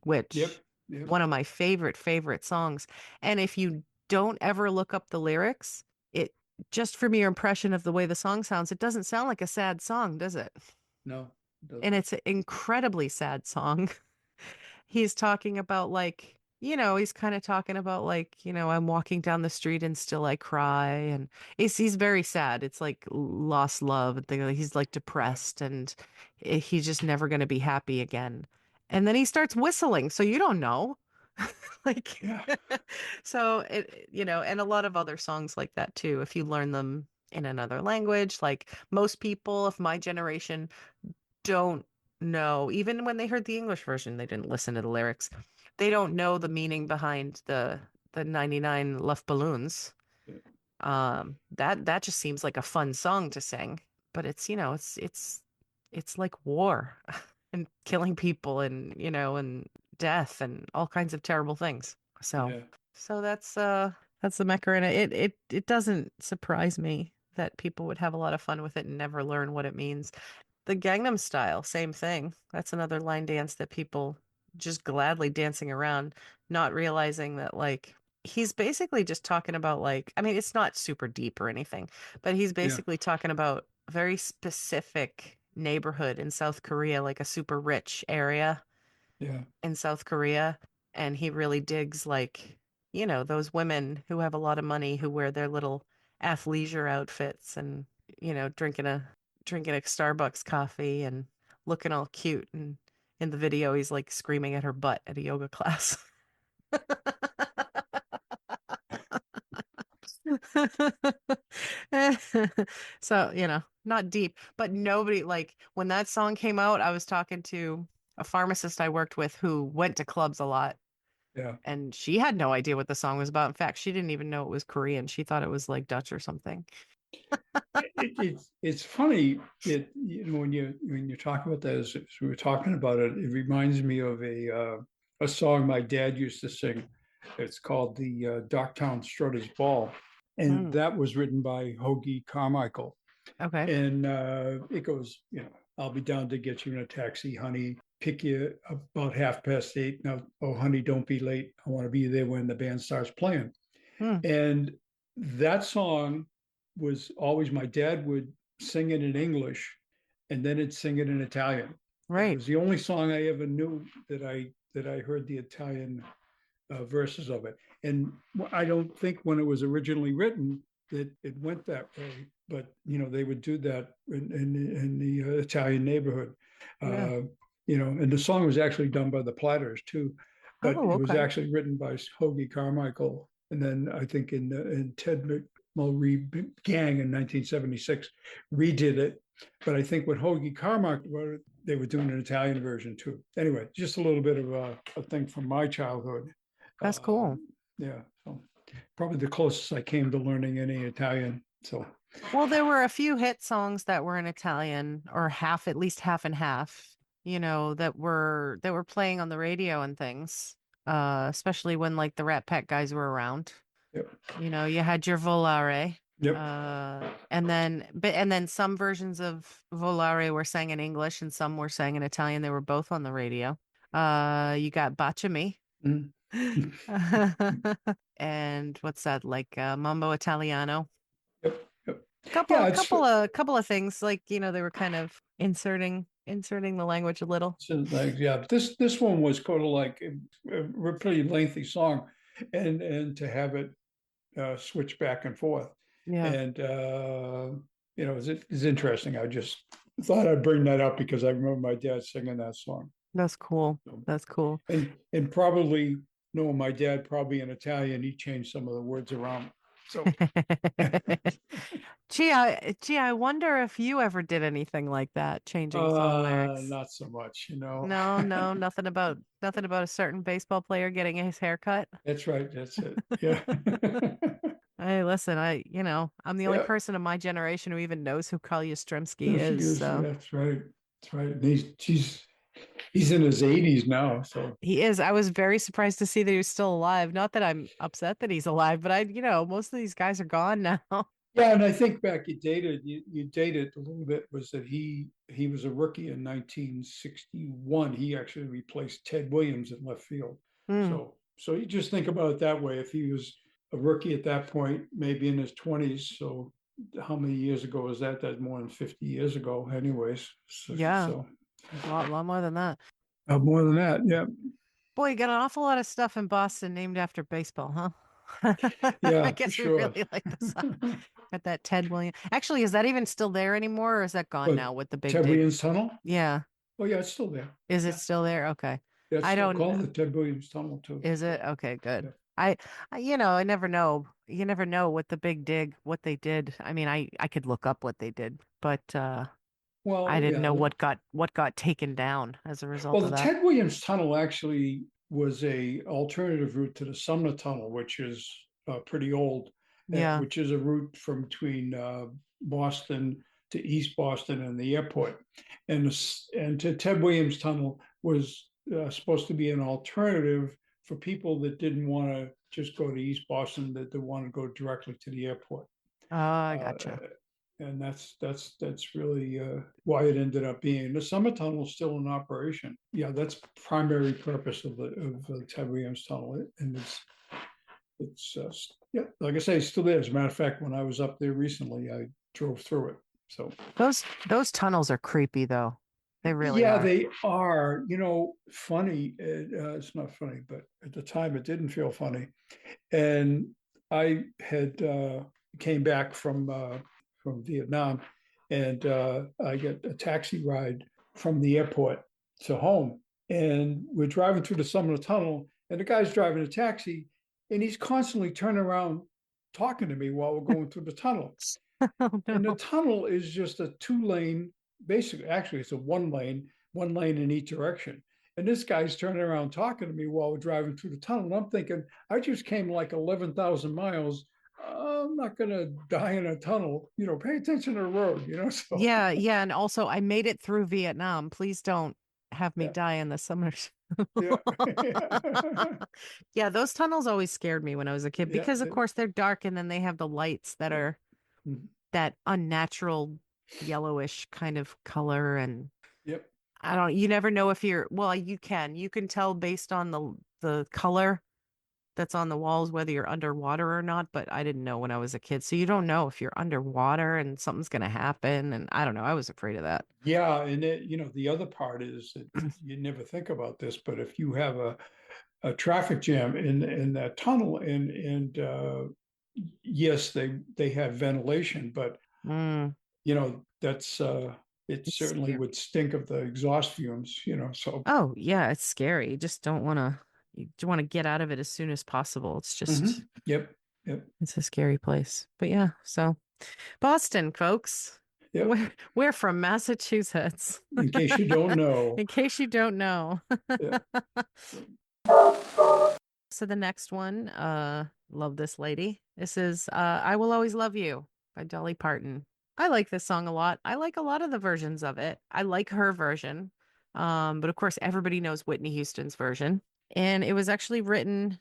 which yep, yep, one of my favorite songs. And if you don't ever look up the lyrics, it just from your impression of the way the song sounds, it doesn't sound like a sad song, does it? no, it And doesn't. it's an incredibly sad song. He's talking about like, he's kind of talking about like, I'm walking down the street and still I cry and he's very sad. It's like lost love and things. He's like Yeah, depressed and he's just never going to be happy again. And then he starts whistling, so you don't know. Like yeah, so and a lot of other songs like that too if you learn them in another language. Like most people of my generation don't know, even when they heard the English version, they didn't listen to the lyrics. They don't know the meaning behind the 99 Left Balloons. yeah, That just seems like a fun song to sing, but it's like war and killing people and and death and all kinds of terrible things. So yeah, so that's the Macarena. It doesn't surprise me that people would have a lot of fun with it and never learn what it means. The Gangnam Style, same thing. That's another line dance that people just gladly dancing around, not realizing that like he's basically just talking about like, I mean, it's not super deep or anything, but he's yeah, basically talking about a very specific neighborhood in South Korea, like a super rich area yeah, in South Korea. And he really digs like, those women who have a lot of money who wear their little athleisure outfits and, drinking a Starbucks coffee and looking all cute. And in the video, he's like screaming at her butt at a yoga class. So, not deep, but nobody like when that song came out, I was talking to a pharmacist I worked with who went to clubs a lot. yeah. And she had no idea what the song was about. In fact, she didn't even know it was Korean. She thought it was like Dutch or something. It's funny that when you talk about that as we were talking about it, it reminds me of a song my dad used to sing. It's called the Docktown Strutters Ball, and Hmm. that was written by Hoagie Carmichael. Okay. And it goes, I'll be down to get you in a taxi, honey. Pick you about 8:30. Now, oh, honey, don't be late. I want to be there when the band starts playing. Hmm. And that song was always my dad would sing it in English, and then it'd sing it in Italian. And it Right. was the only song I ever knew that I heard the Italian verses of it. And I don't think when it was originally written that it went that way, but they would do that in the Italian neighborhood. Yeah. Uh, and the song was actually done by the Platters too, but Oh, it was okay. actually written by Hoagie Carmichael, and then I think in Ted McMulry Gang in 1976 redid it. But I think when Hoagie Carmichael wrote it, they were doing an Italian version too. Anyway, just a little bit of a thing from my childhood. That's cool. Yeah, so probably the closest I came to learning any Italian. So, Well, there were a few hit songs that were in Italian or half, at least half and half, that were playing on the radio and things. Especially when like the Rat Pack guys were around. yep, You had your Volare. yep. And then some versions of Volare were sang in English and some were sang in Italian. They were both on the radio. You got Baciami. Mm. And what's that like Mambo Italiano? Yep, yep. Couple Yeah, it's, couple of couple of things like they were kind of inserting the language a little. it's like yeah. But this one was kind of like a pretty lengthy song, and to have it switch back and forth, Yeah, and it's interesting. I just thought I'd bring that up because I remember my dad singing that song. that's cool. So, That's cool. and probably no, my dad probably in Italian he changed some of the words around. So Gee, I wonder if you ever did anything like that, changing song lyrics. not so much. No, no, nothing about a certain baseball player getting his hair cut. That's right. That's it. Yeah. Hey, listen, I'm the only Yeah. person in my generation who even knows who Carl Yastrzemski Yes, he is, is. so. That's right. That's right. And he's in his 80s now. So He is. I was very surprised to see that he was still alive. Not that I'm upset that he's alive, but most of these guys are gone now. yeah, and I think back you dated a little bit was that he was a rookie in 1961. He actually replaced Ted Williams in left field. Hmm. So you just think about it that way. If he was a rookie at that point, maybe in his 20s, so how many years ago was that? That's more than 50 years ago, anyways. So, Yeah, so a lot more than that. more than that, yeah, Boy, you got an awful lot of stuff in Boston named after baseball, huh? I yeah, for guess we sure. really like this. Got that Ted Williams. Actually, is that even still there anymore, or is that gone But now with the big Ted dig? Williams Tunnel? Yeah. Oh yeah, it's still there. Is it Yeah, still there? Okay. that's I still don't. called the Ted Williams Tunnel too. Is it? So Okay, good. yeah. I never know. You never know what the big dig, what they did. I mean, I could look up what they did, but I Well, didn't yeah. know what got taken down as a Well, result of the that. Ted Williams Tunnel actually was a alternative route to the Sumner Tunnel, which is pretty old, Yeah. which is a route from between Boston to East Boston and the airport. And to Ted Williams Tunnel was supposed to be an alternative for people that didn't want to just go to East Boston, that they want to go directly to the airport. Oh, I Uh, gotcha. and that's really why it ended up being the summer tunnel is still in operation. Yeah, that's primary purpose of the Ted Williams tunnel, and it's yeah, like I say, it's still there. As a matter of fact, when I was up there recently, I drove through it. So Those tunnels are creepy though. They really yeah, are. they are. Funny. It's not funny, but at the time, it didn't feel funny. And I had came back from Vietnam, and I get a taxi ride from the airport to home, and we're driving through the Summer Tunnel, and the guy's driving a taxi, and he's constantly turning around talking to me while we're going through the tunnel. Oh And the no. tunnel is just a two-lane, basically, actually, it's a one lane in each direction. And this guy's turning around talking to me while we're driving through the tunnel. And I'm thinking, I just came like 11,000 miles. I'm not going to die in a tunnel. Pay attention to the road. So, Yeah, yeah, and also I made it through Vietnam. Please don't have me yeah, die in the summer. yeah, Yeah, those tunnels always scared me when I was a kid yeah, because of course they're dark and then they have the lights that yep, are that unnatural yellowish kind of color and yep, you never know if you're well, you can tell based on the color that's on the walls, whether you're underwater or not, but I didn't know when I was a kid. So you don't know if you're underwater and something's going to happen. And I don't know. I was afraid of that. Yeah, and the other part is that you never think about this, but if you have a traffic jam in that tunnel, and yes, they have ventilation, but Mm, that's it it's certainly scary. would stink of the exhaust fumes, so. Oh, yeah, it's scary. You just don't want to, you want to get out of it as soon as possible. It's just, Yep, yep, it's a scary place. But yeah, so Boston, folks. yep. We're from Massachusetts, In case you don't know, in case you don't know. yeah. So the next one, love this lady. This is I Will Always Love You by Dolly Parton. I like this song a lot. I like a lot of the versions of it. I like her version. But of course everybody knows Whitney Houston's version. And it was written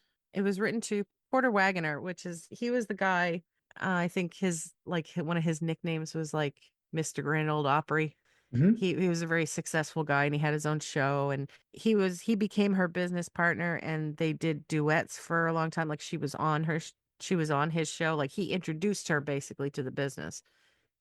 to Porter Wagoner, which is he was the guy, I think his like one of his nicknames was like Mr. Grand Old Opry. Mhm. He was a very successful guy and he had his own show and he became her business partner and they did duets for a long time. Like she was on his show. Like he introduced her basically to the business.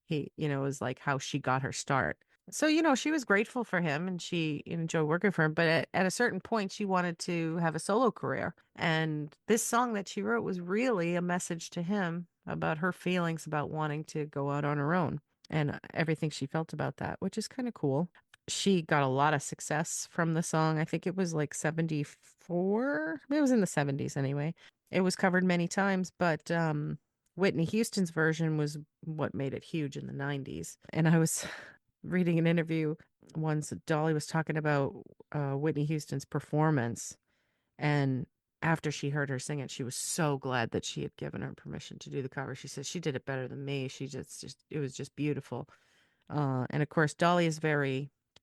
It was like how she got her start. So, she was grateful for him and she enjoyed working for him. But at a certain point, she wanted to have a solo career. And this song that she wrote was really a message to him about her feelings about wanting to go out on her own and everything she felt about that, which is kind of cool. She got a lot of success from the song. I think it was like 74. It was in the 70s anyway. It was covered many times, but Whitney Houston's version was what made it huge in the 90s. And I was reading an interview once, Dolly was talking about Whitney Houston's performance. And after she heard her sing it, she was so glad that she had given her permission to do the cover. She said she did it better than me. It was just beautiful. And of course,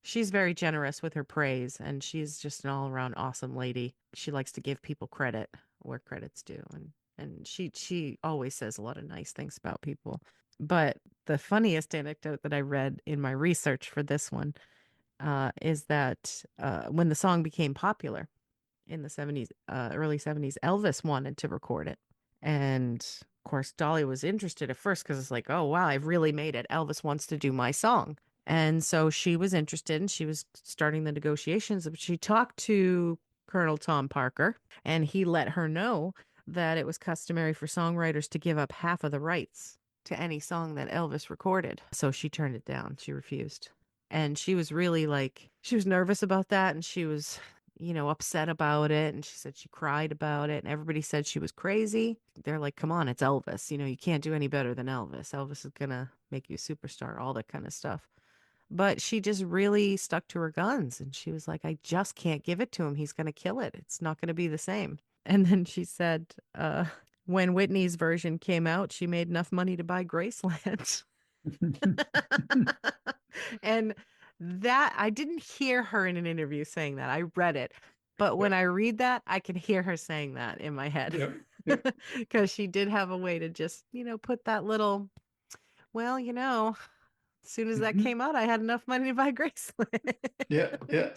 she's very generous with her praise, and she's just an all around awesome lady. She likes to give people credit where credit's due, and she always says a lot of nice things about people. But the funniest anecdote that I read in my research for this one is that when the song became popular in the 70s, early 70s, Elvis wanted to record it. And of course, Dolly was interested at first because it's like, oh, wow, I've really made it. Elvis wants to do my song. And so she was interested and she was starting the negotiations. But she talked to Colonel Tom Parker and he let her know that it was customary for songwriters to give up half of the rights to any song that Elvis recorded. So she turned it down. She refused. And she was really she was nervous about that. And she was upset about it. And she said she cried about it. And everybody said she was crazy. They're like, come on, it's Elvis. You can't do any better than Elvis. Elvis is going to make you a superstar, all that kind of stuff. But she just really stuck to her guns. And she was like, I just can't give it to him. He's going to kill it. It's not going to be the same. And then she said, when Whitney's version came out, she made enough money to buy Graceland. And that I didn't hear her in an interview saying that. I read it. But when Yep, I read that, I can hear her saying that in my head. yep, yep. Because she did have a way to just, put that little, well, as soon as that Mhm. came out, I had enough money to buy Graceland. Yeah, yeah.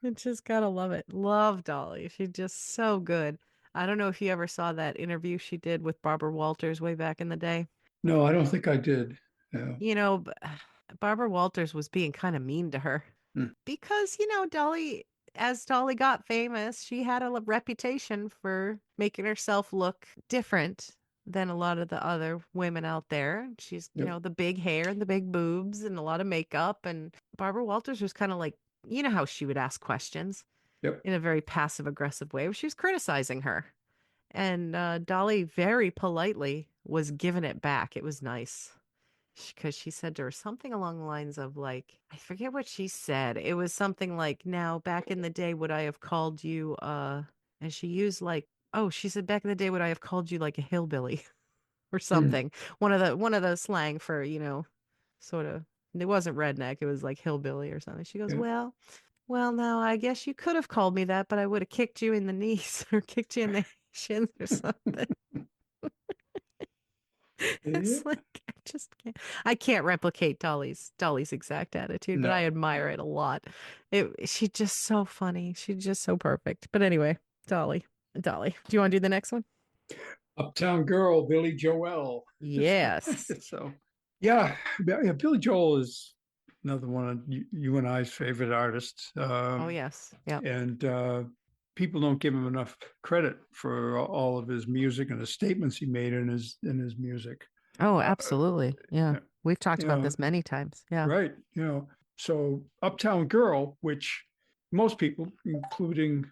I just gotta love it. Love Dolly. She's just so good. I don't know if you ever saw that interview she did with Barbara Walters way back in the day. No, I don't think I did. Yeah. You know, Barbara Walters was being kind of mean to her Mm, because, as Dolly got famous, she had a reputation for making herself look different than a lot of the other women out there. She's, yep, the big hair and the big boobs and a lot of makeup. And Barbara Walters was kind of like, how she would ask questions yep. in a very passive aggressive way. She was criticizing her. And Dolly very politely was giving it back. It was nice because she said to her something along the lines of like, I forget what she said. It was something like, now back in the day, would I have called you and she used like, oh, she said back in the day, would I have called you like a hillbilly or Mm, something? One of the slang for, sort of, it wasn't redneck, it was like hillbilly or something. She goes, yeah, well, now I guess you could have called me that, but I would have kicked you in the knees or kicked you in the shins or something. yeah. It's like I can't replicate Dolly's exact attitude, but I No. admire it a lot. She's just so funny. She's just so perfect. But anyway, Dolly. Dolly. Do you want to do the next one? Uptown Girl, Billy Joel. Yes. So, yeah, yeah, Billy Joel is another one of you and I's favorite artists. Oh, yes. Yep. And people don't give him enough credit for all of his music and the statements he made in his music. Oh, Uh, absolutely. Yeah. We've talked you about know, this many times. Yeah. right? So Uptown Girl, which most people, including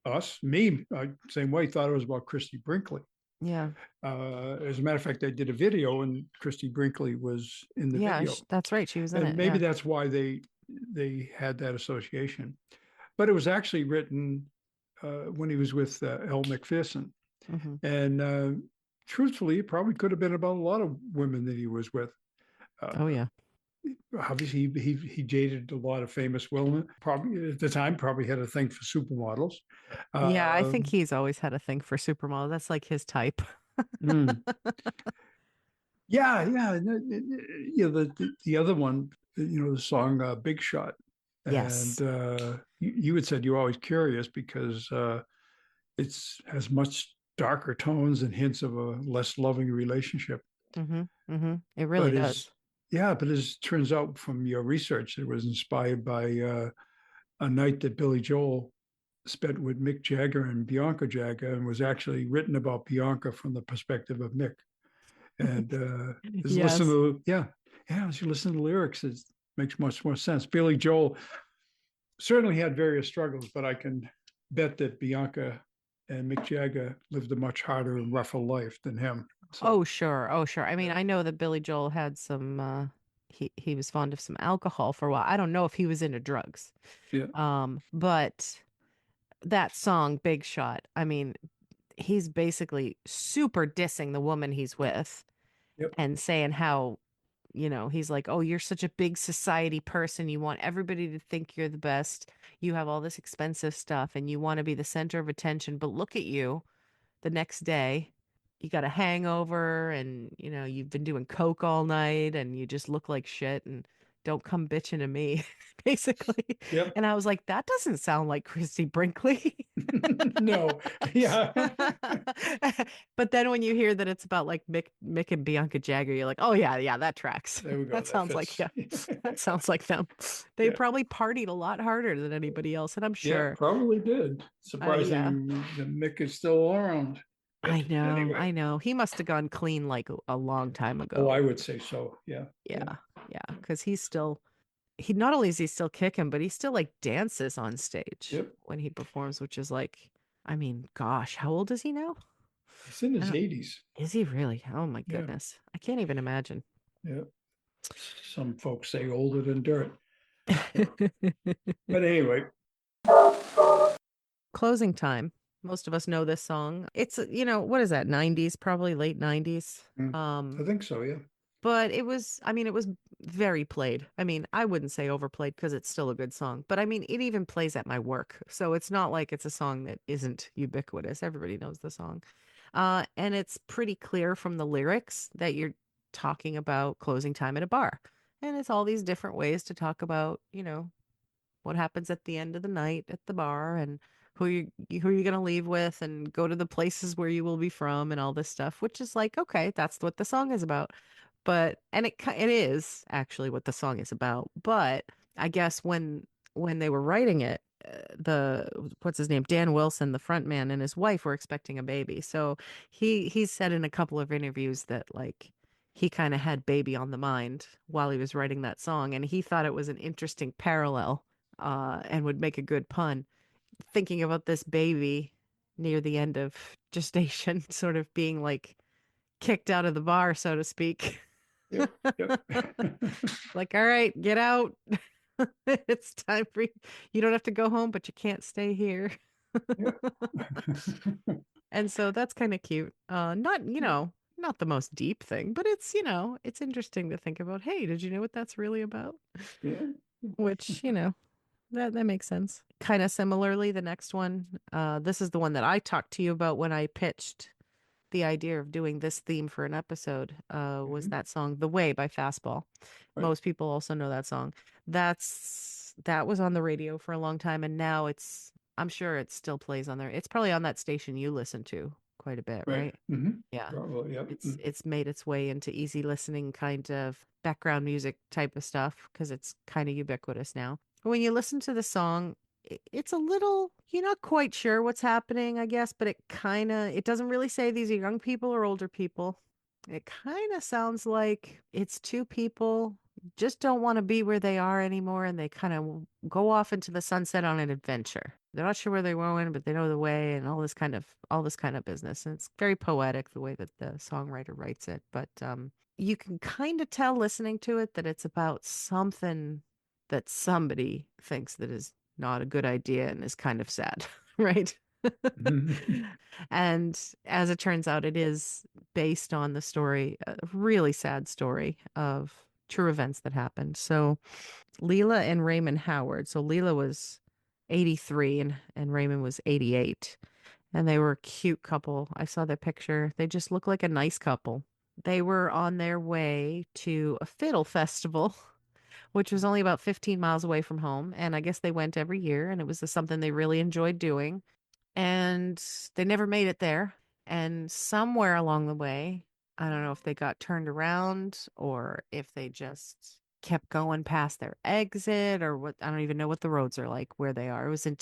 us, me, same way, thought it was about Christy Brinkley. Yeah. As a matter of fact, they did a video, and Christy Brinkley was in the Yeah. video, That's right. She was in and it. maybe Yeah. that's why they had that association. But it was actually written when he was with Elle Macpherson, Hmm. and truthfully, it probably could have been about a lot of women that he was with. Oh, Uh, yeah. Obviously, he dated a lot of famous women. Probably at the time, probably had a thing for supermodels. Yeah. I Uh, think he's always had a thing for supermodel. That's like his type. mm, yeah, yeah, yeah. The other one, the song "Big Shot," and Yes. you had said you're always curious because it's has much darker tones and hints of a less loving relationship. It really But as does. yeah, but as it turns out from your research, it was inspired by a night that Billy Joel spent with Mick Jagger and Bianca Jagger, and was actually written about Bianca from the perspective of Mick. And as listen Yes. to as you listen to the lyrics, it makes much more sense. Billy Joel certainly had various struggles, but I can bet that Bianca and Mick Jagger lived a much harder and rougher life than him. Oh, So sure. Oh, sure. I mean, yeah, I know that Billy Joel had some he was fond of some alcohol for a while. I don't know if he was into drugs. yeah, But that song Big Shot, I mean, he's basically super dissing the woman he's with yep, and saying how, he's like, "Oh, you're such a big society person. You want everybody to think you're the best. You have all this expensive stuff and you want to be the center of attention, but look at you." The next day you got a hangover and you've been doing coke all night and you just look like shit and don't come bitching to me basically. yep. And I was like, that doesn't sound like Christy Brinkley. No, yeah, But then when you hear that it's about like Mick and Bianca Jagger, you're like, oh yeah, yeah, that tracks. there we go. That That sounds like, fits. yeah, that sounds like them. They Yeah, probably partied a lot harder than anybody else, and I'm yeah, sure. probably did. Yeah. Surprising that Mick is still around. I But know, anyway, I know. He must have gone clean like a long time oh, I ago. would say so. Yeah, yeah, Yeah, yeah, because he not only is he still kicking, but he still like dances on stage yep. when he performs, which is like, I mean, gosh, how old is he now? He's in I his don't, 80s. is he really? Oh my Yeah, goodness. I can't even imagine. yeah. Some folks say older than dirt. But anyway, Closing time. Most of us know this song. It's, what is that, 90s, probably late 90s. I think so. Yeah, But I mean, it was very played. I mean, I wouldn't say overplayed because it's still a good song, but I mean, it even plays at my work. So it's not like it's a song that isn't ubiquitous. Everybody knows the song. And it's pretty clear from the lyrics that you're talking about closing time at a bar. And it's all these different ways to talk about, what happens at the end of the night at the bar and who you're going to leave with and go to the places where you will be from and all this stuff, which is like, okay, that's what the song is about. But and it is actually what the song is about. But I guess when they were writing it, the what's his name, Dan Wilson, the front man, and his wife were expecting a baby. So he said in a couple of interviews that like he kind of had baby on the mind while he was writing that song, and he thought it was an interesting parallel, and would make a good pun, thinking about this baby near the end of gestation, sort of being like kicked out of the bar, so to speak. yep, yep, Like, all right, get out. It's time for you. You don't have to go home, but you can't stay here. yeah, And so that's kind of cute. Not, not the most deep thing, but it's, it's interesting to think about. Hey, did you know what that's really about? yeah. Which, that makes sense. Kind of similarly, the next one, this is the one that I talked to you about when I pitched the idea of doing this theme for an episode, was Mhm. that song "The Way" by Fastball. Right. Most people also know that song. That was on the radio for a long time, and now it's I'm sure it still plays on there. It's probably on that station you listen to quite a bit, Right. right? Hmm. Yeah. Probably. Yep. It's made its way into easy listening kind of background music type of stuff because it's kind of ubiquitous now. When you listen to the song, it's a little, you're not quite sure what's happening, I guess, but it doesn't really say these are young people or older people. It kind of sounds like it's two people just don't want to be where they are anymore and they kind of go off into the sunset on an adventure. They're not sure where they're going, but they know the way and all this kind of business. And it's very poetic the way that the songwriter writes it. But you can kind of tell listening to it that it's about something that somebody thinks that is not a good idea and is kind of sad, right? Mhm. And as it turns out, it is based on the story, a really sad story of true events that happened. So Leela and Raymond Howard. So Leela was 83 and Raymond was 88. And they were a cute couple. I saw their picture. They just look like a nice couple. They were on their way to a fiddle festival, which was only about 15 miles away from home. And I guess they went every year, and it was something they really enjoyed doing. And they never made it there. And somewhere along the way, I don't know if they got turned around or if they just kept going past their exit or what. I don't even know what the roads are like where they are. It was in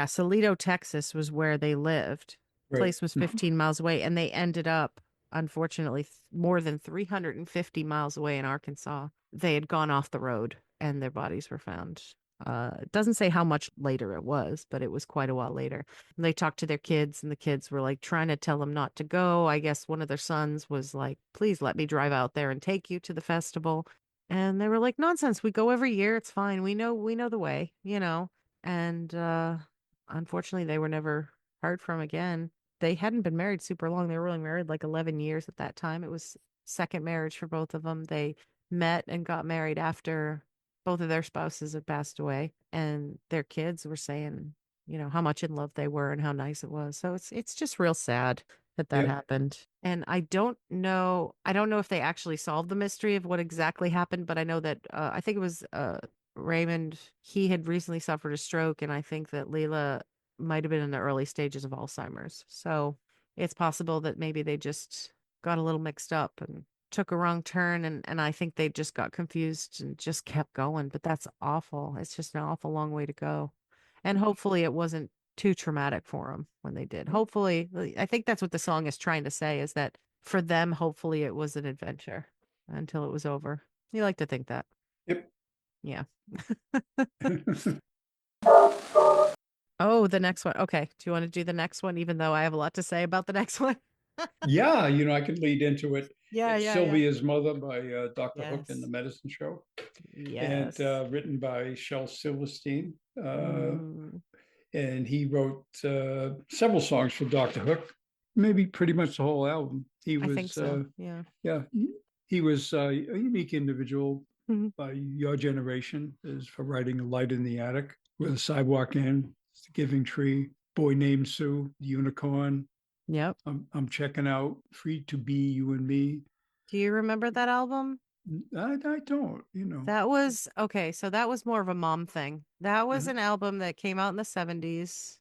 Salito, Texas was where they lived. Right. Place was Mhm. 15 miles away, and they ended up, unfortunately, more than 350 miles away in Arkansas. They had gone off the road and their bodies were found. It doesn't say how much later it was, but it was quite a while later. And they talked to their kids, and the kids were like trying to tell them not to go. I guess one of their sons was like, please let me drive out there and take you to the festival. And they were like, nonsense. We go every year. It's fine. We know the way, you know. And unfortunately, they were never heard from again. They hadn't been married super long. They were only married like 11 years at that time. It was second marriage for both of them. They met and got married after both of their spouses had passed away, and their kids were saying, how much in love they were and how nice it was. So it's just real sad that that Yep. happened. And I don't know if they actually solved the mystery of what exactly happened, but I know that I think it was Raymond, he had recently suffered a stroke, and I think that Leila might have been in the early stages of Alzheimer's. So it's possible that maybe they just got a little mixed up and took a wrong turn, and I think they just got confused and just kept going. But that's awful. It's just an awful long way to go. And hopefully it wasn't too traumatic for them when they did. Hopefully, I think that's what the song is trying to say is that for them, hopefully it was an adventure until it was over. You like to think that. Yep. Yeah. Oh, the next one. Okay. Do you want to do the next one, even though I have a lot to say about the next one? Yeah, I could lead into it. Yeah, It's yeah, yeah. Sylvia's Mother by Dr. Hook and the Yes. Medicine Show, and Yes. written by Shel Silverstein. Mm, And he wrote several songs for Dr. Hook, maybe pretty much the whole album. He I think was, so. Yeah. yeah, he was a unique individual Mhm. by your generation, is for writing "A Light in the Attic," "Where the Sidewalk Ends," "The Giving Tree," "Boy Named Sue," "Unicorn." Yep. I'm checking out "Free to Be You and Me." Do you remember that album? I don't, That was okay. So that was more of a mom thing. That was Mhm, an album that came out in the 70s.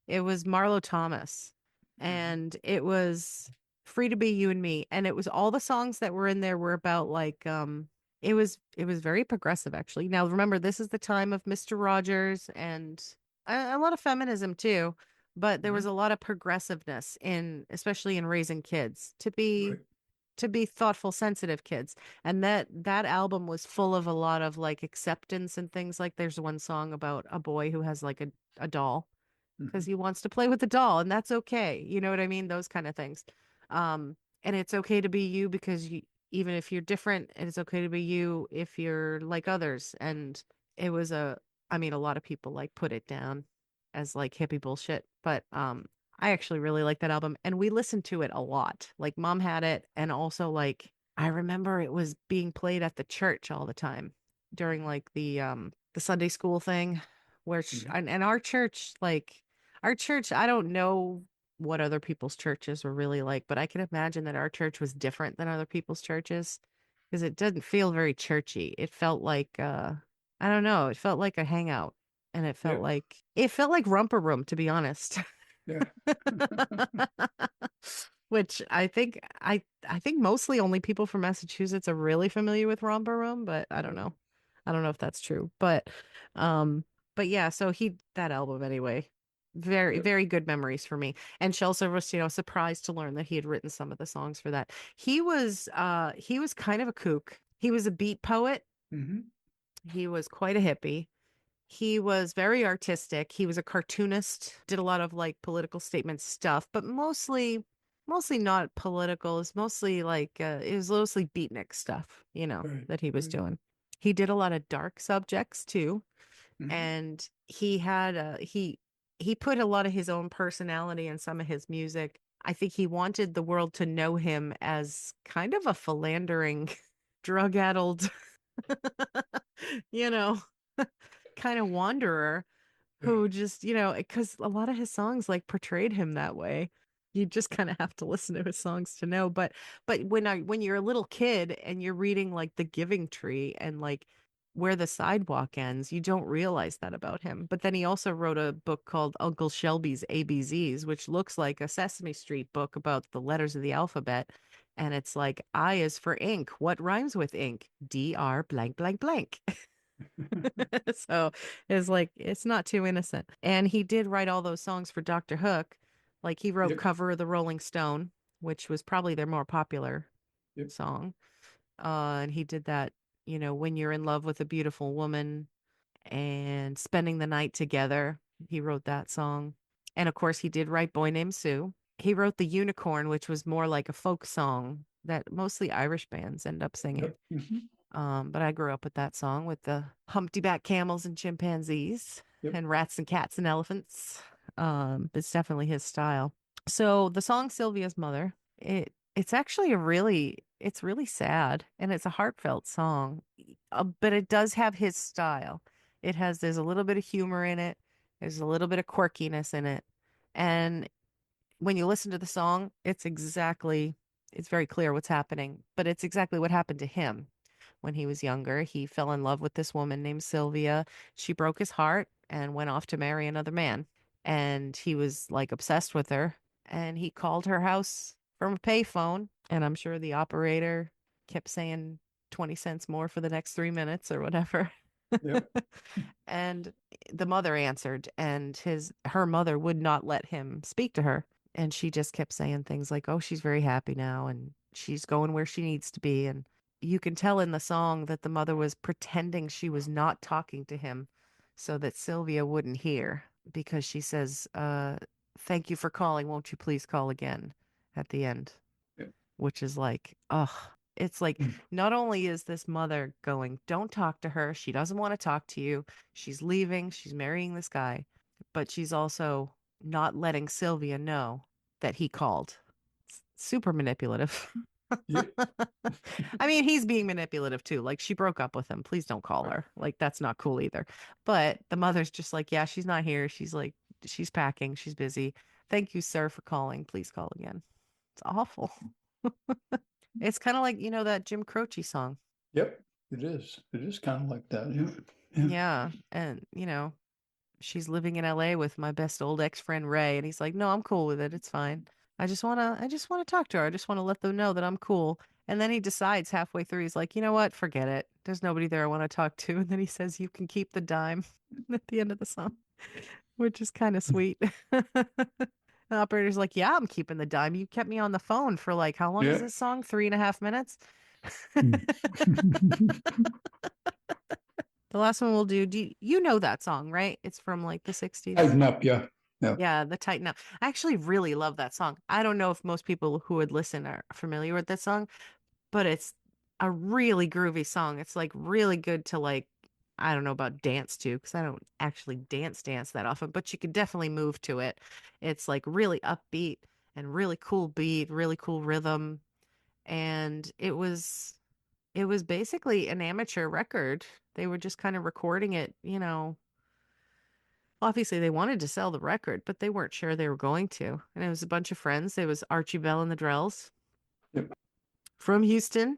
It was Marlo Thomas, mhm, and it was Free to Be You and Me. And it was all the songs that were in there were about like it was very progressive actually. Now remember, this is the time of Mr. Rogers and a lot of feminism too, but there was mhm. a lot of progressiveness in especially in raising kids Right. to be thoughtful, sensitive kids. And that album was full of a lot of like acceptance and things. Like there's one song about a boy who has like a doll because Mhm, he wants to play with the doll, and that's okay. You know what I mean? Those kind of things. And it's okay to be you because even if you're different, and it's okay to be you if you're like others. And it was I mean, a lot of people like put it down as like hippie bullshit, but I actually really like that album, and we listened to it a lot. Like mom had it, and also like I remember it was being played at the church all the time during like the Sunday school thing, where mhm. and our church, I don't know what other people's churches were really like, but I can imagine that our church was different than other people's churches because it didn't feel very churchy. It felt like I don't know, it felt like a hangout. and Yep. it felt like Romper Room, to be honest. Yeah. Which I think mostly only people from Massachusetts are really familiar with Romper Room, but I don't know. I don't know if that's true. Um but yeah, so he that album anyway. Very, Yep. very good memories for me. And Shelser was, surprised to learn that he had written some of the songs for that. He was kind of a kook. He was a beat poet. Hmm. He was quite a hippie. He was very artistic. He was a cartoonist, did a lot of like political statement stuff, but mostly not political. It's mostly it was mostly beatnik stuff, Right. that he was Right. doing. He did a lot of dark subjects too, Hmm. and he put a lot of his own personality in some of his music. I think he wanted the world to know him as kind of a philandering, drug-addled, you know, kind of wanderer Yeah. who just, because a lot of his songs like portrayed him that way. You just kind of have to listen to his songs to know. But when you're a little kid and you're reading like The Giving Tree and like Where the Sidewalk Ends, you don't realize that about him. But then he also wrote a book called Uncle Shelby's ABZs, which looks like a Sesame Street book about the letters of the alphabet. And it's like I is for ink. What rhymes with ink? DR blank blank blank. So it's like it's not too innocent. And he did write all those songs for Dr. Hook. Like he wrote Yep. Cover of the Rolling Stone, which was probably their more popular Yep. song. And he did that, When You're in Love with a Beautiful Woman and Spending the Night Together. He wrote that song. And of course, he did write Boy Named Sue. He wrote The Unicorn, which was more like a folk song that mostly Irish bands end up singing. Yep. Hmm. But I grew up with that song with the humpty-back camels and chimpanzees Yep. and rats and cats and elephants. It's definitely his style. So the song Sylvia's Mother, it's actually it's really sad and it's a heartfelt song, but it does have his style. There's a little bit of humor in it. There's a little bit of quirkiness in it. And when you listen to the song, it's very clear what's happening, but it's exactly what happened to him when he was younger. He fell in love with this woman named Sylvia. She broke his heart and went off to marry another man. And he was like obsessed with her. And he called her house from a payphone. And I'm sure the operator kept saying 20 cents more for the next 3 minutes or whatever. Yep. And the mother answered, and her mother would not let him speak to her. And she just kept saying things like, "Oh, she's very happy now and she's going where she needs to be." And you can tell in the song that the mother was pretending she was not talking to him so that Sylvia wouldn't hear, because she says, "Thank you for calling. Won't you please call again?" at the end, Yep. which is like, oh, it's like not only is this mother going, don't talk to her. She doesn't want to talk to you. She's leaving. She's marrying this guy, but she's also not letting Sylvia know that he called. Super manipulative. Yep. I mean, he's being manipulative too. Like, she broke up with him. Please don't call Right. her. Like, that's not cool either. But the mother's just like, yeah, she's not here. She's like, she's packing. She's busy. Thank you, sir, for calling. Please call again. It's awful. It's kind of like, that Jim Croce song. Yep. It is. It is kind of like that. Yeah. Yeah. Yeah. And, she's living in LA with my best old ex-friend Ray. And he's like, no, I'm cool with it. It's fine. I just want to talk to her. I just want to let them know that I'm cool. And then he decides halfway through, he's like, you know what? Forget it. There's nobody there I want to talk to. And then he says, you can keep the dime at the end of the song, which is kind of sweet. The operator's like, yeah, I'm keeping the dime. You kept me on the phone for like, how long is Yeah. this song? 3.5 minutes. Mm. The last one we'll do you know that song, right? It's from like the 60s. Tighten up. Yeah. Yeah. Yeah, the Tighten Up. I actually really love that song. I don't know if most people who would listen are familiar with that song, but it's a really groovy song. It's like really good to like, I don't know about dance to, because I don't actually dance that often, but you could definitely move to it. It's like really upbeat and really cool beat, really cool rhythm. And it was basically an amateur record. They were just kind of recording it, Obviously, they wanted to sell the record, but they weren't sure they were going to. And it was a bunch of friends. It was Archie Bell and the Drells Yep. from Houston,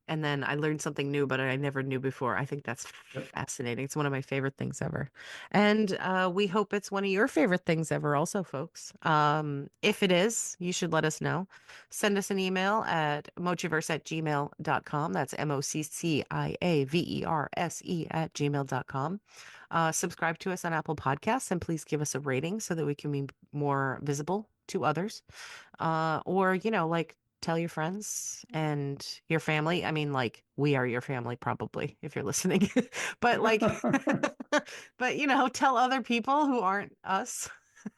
and then I learned something new, but I never knew before. I think that's Yep. fascinating. It's one of my favorite things ever. And we hope it's one of your favorite things ever, also, folks. If it is, you should let us know. Send us an email at mochiverse@gmail.com. That's MOCCIAVERSE@gmail.com. Subscribe to us on Apple Podcasts and please give us a rating so that we can be more visible to others. Or, like tell your friends and your family. I mean, like, we are your family, probably, if you're listening. But, like, but, tell other people who aren't us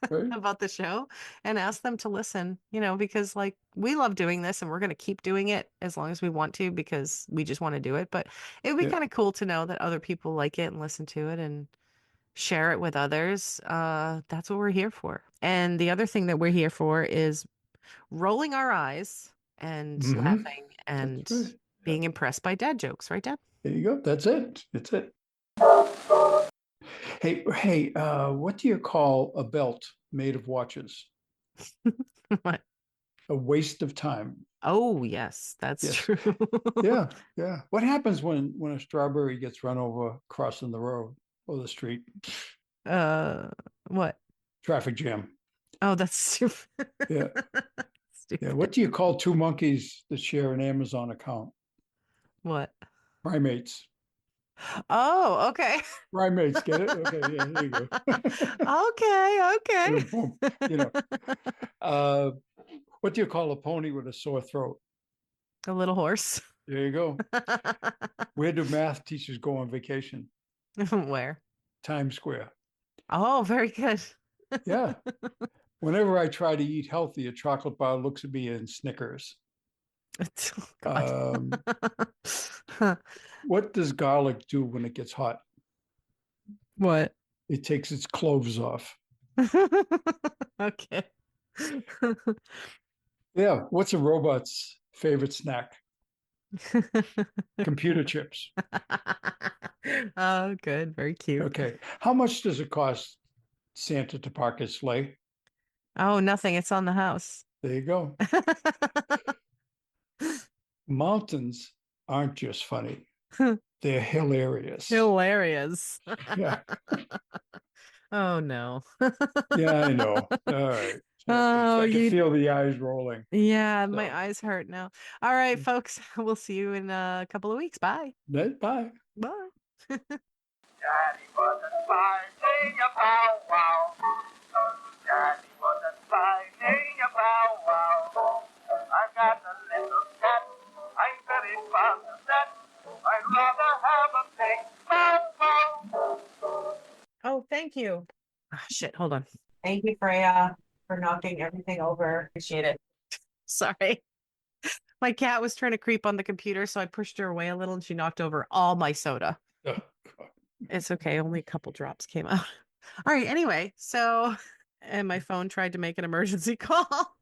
Right? about the show and ask them to listen, because, like, we love doing this and we're going to keep doing it as long as we want to because we just want to do it. But it would be Yeah. kind of cool to know that other people like it and listen to it and share it with others. That's what we're here for. And the other thing that we're here for is rolling our eyes and Hmm. laughing That's and right. Yeah. being impressed by dad jokes, right, Dad? There you go. That's it. That's it. Hey, what do you call a belt made of watches? What? A waste of time. Oh, yes, that's Yes. true. Yeah. Yeah. What happens when a strawberry gets run over crossing the road or the street? Uh, what? Traffic jam. Oh, that's stupid. Yeah. Yeah. What Stupid. do you call two monkeys that share an Amazon account? What? Primates. Oh, okay. Primates. Get it? Okay. Yeah. There you go. Okay, okay. Boom. You know. Uh, what do you call a pony with a sore throat? A little horse. There you go. Where do math teachers go on vacation? Where? Times Square. Oh, very good. Yeah. Whenever I try to eat healthy, a chocolate bar looks at me and snickers. Oh, God. Um, what does garlic do when it gets hot? What? It takes its cloves off. Okay. Yeah. What's a robot's favorite snack? Computer chips. Oh, good. Very cute. Okay. How much does it cost Santa to park his sleigh? Oh, nothing. It's on the house. There you go. Mountains aren't just funny, they're hilarious. Hilarious. Yeah. Oh no. Yeah, I know. All right. Okay. Oh, I can you feel the eyes rolling. yeah, my So, eyes hurt now. All right, folks. We'll see you in a couple of weeks. Bye. bye. Bye. Daddy wasn't finding a powwow. Daddy wasn't finding a powwow. I've got a little cat. I'm very fond of that. I'd rather have a big powwow. Oh, thank you. Ah, shit, hold on. Thank you, for knocking everything over. Appreciate it. Sorry. My cat was trying to creep on the computer, so I pushed her away a little and she knocked over all my soda. Oh, It's okay, only a couple drops came out. All right, anyway, so and my phone tried to make an emergency call.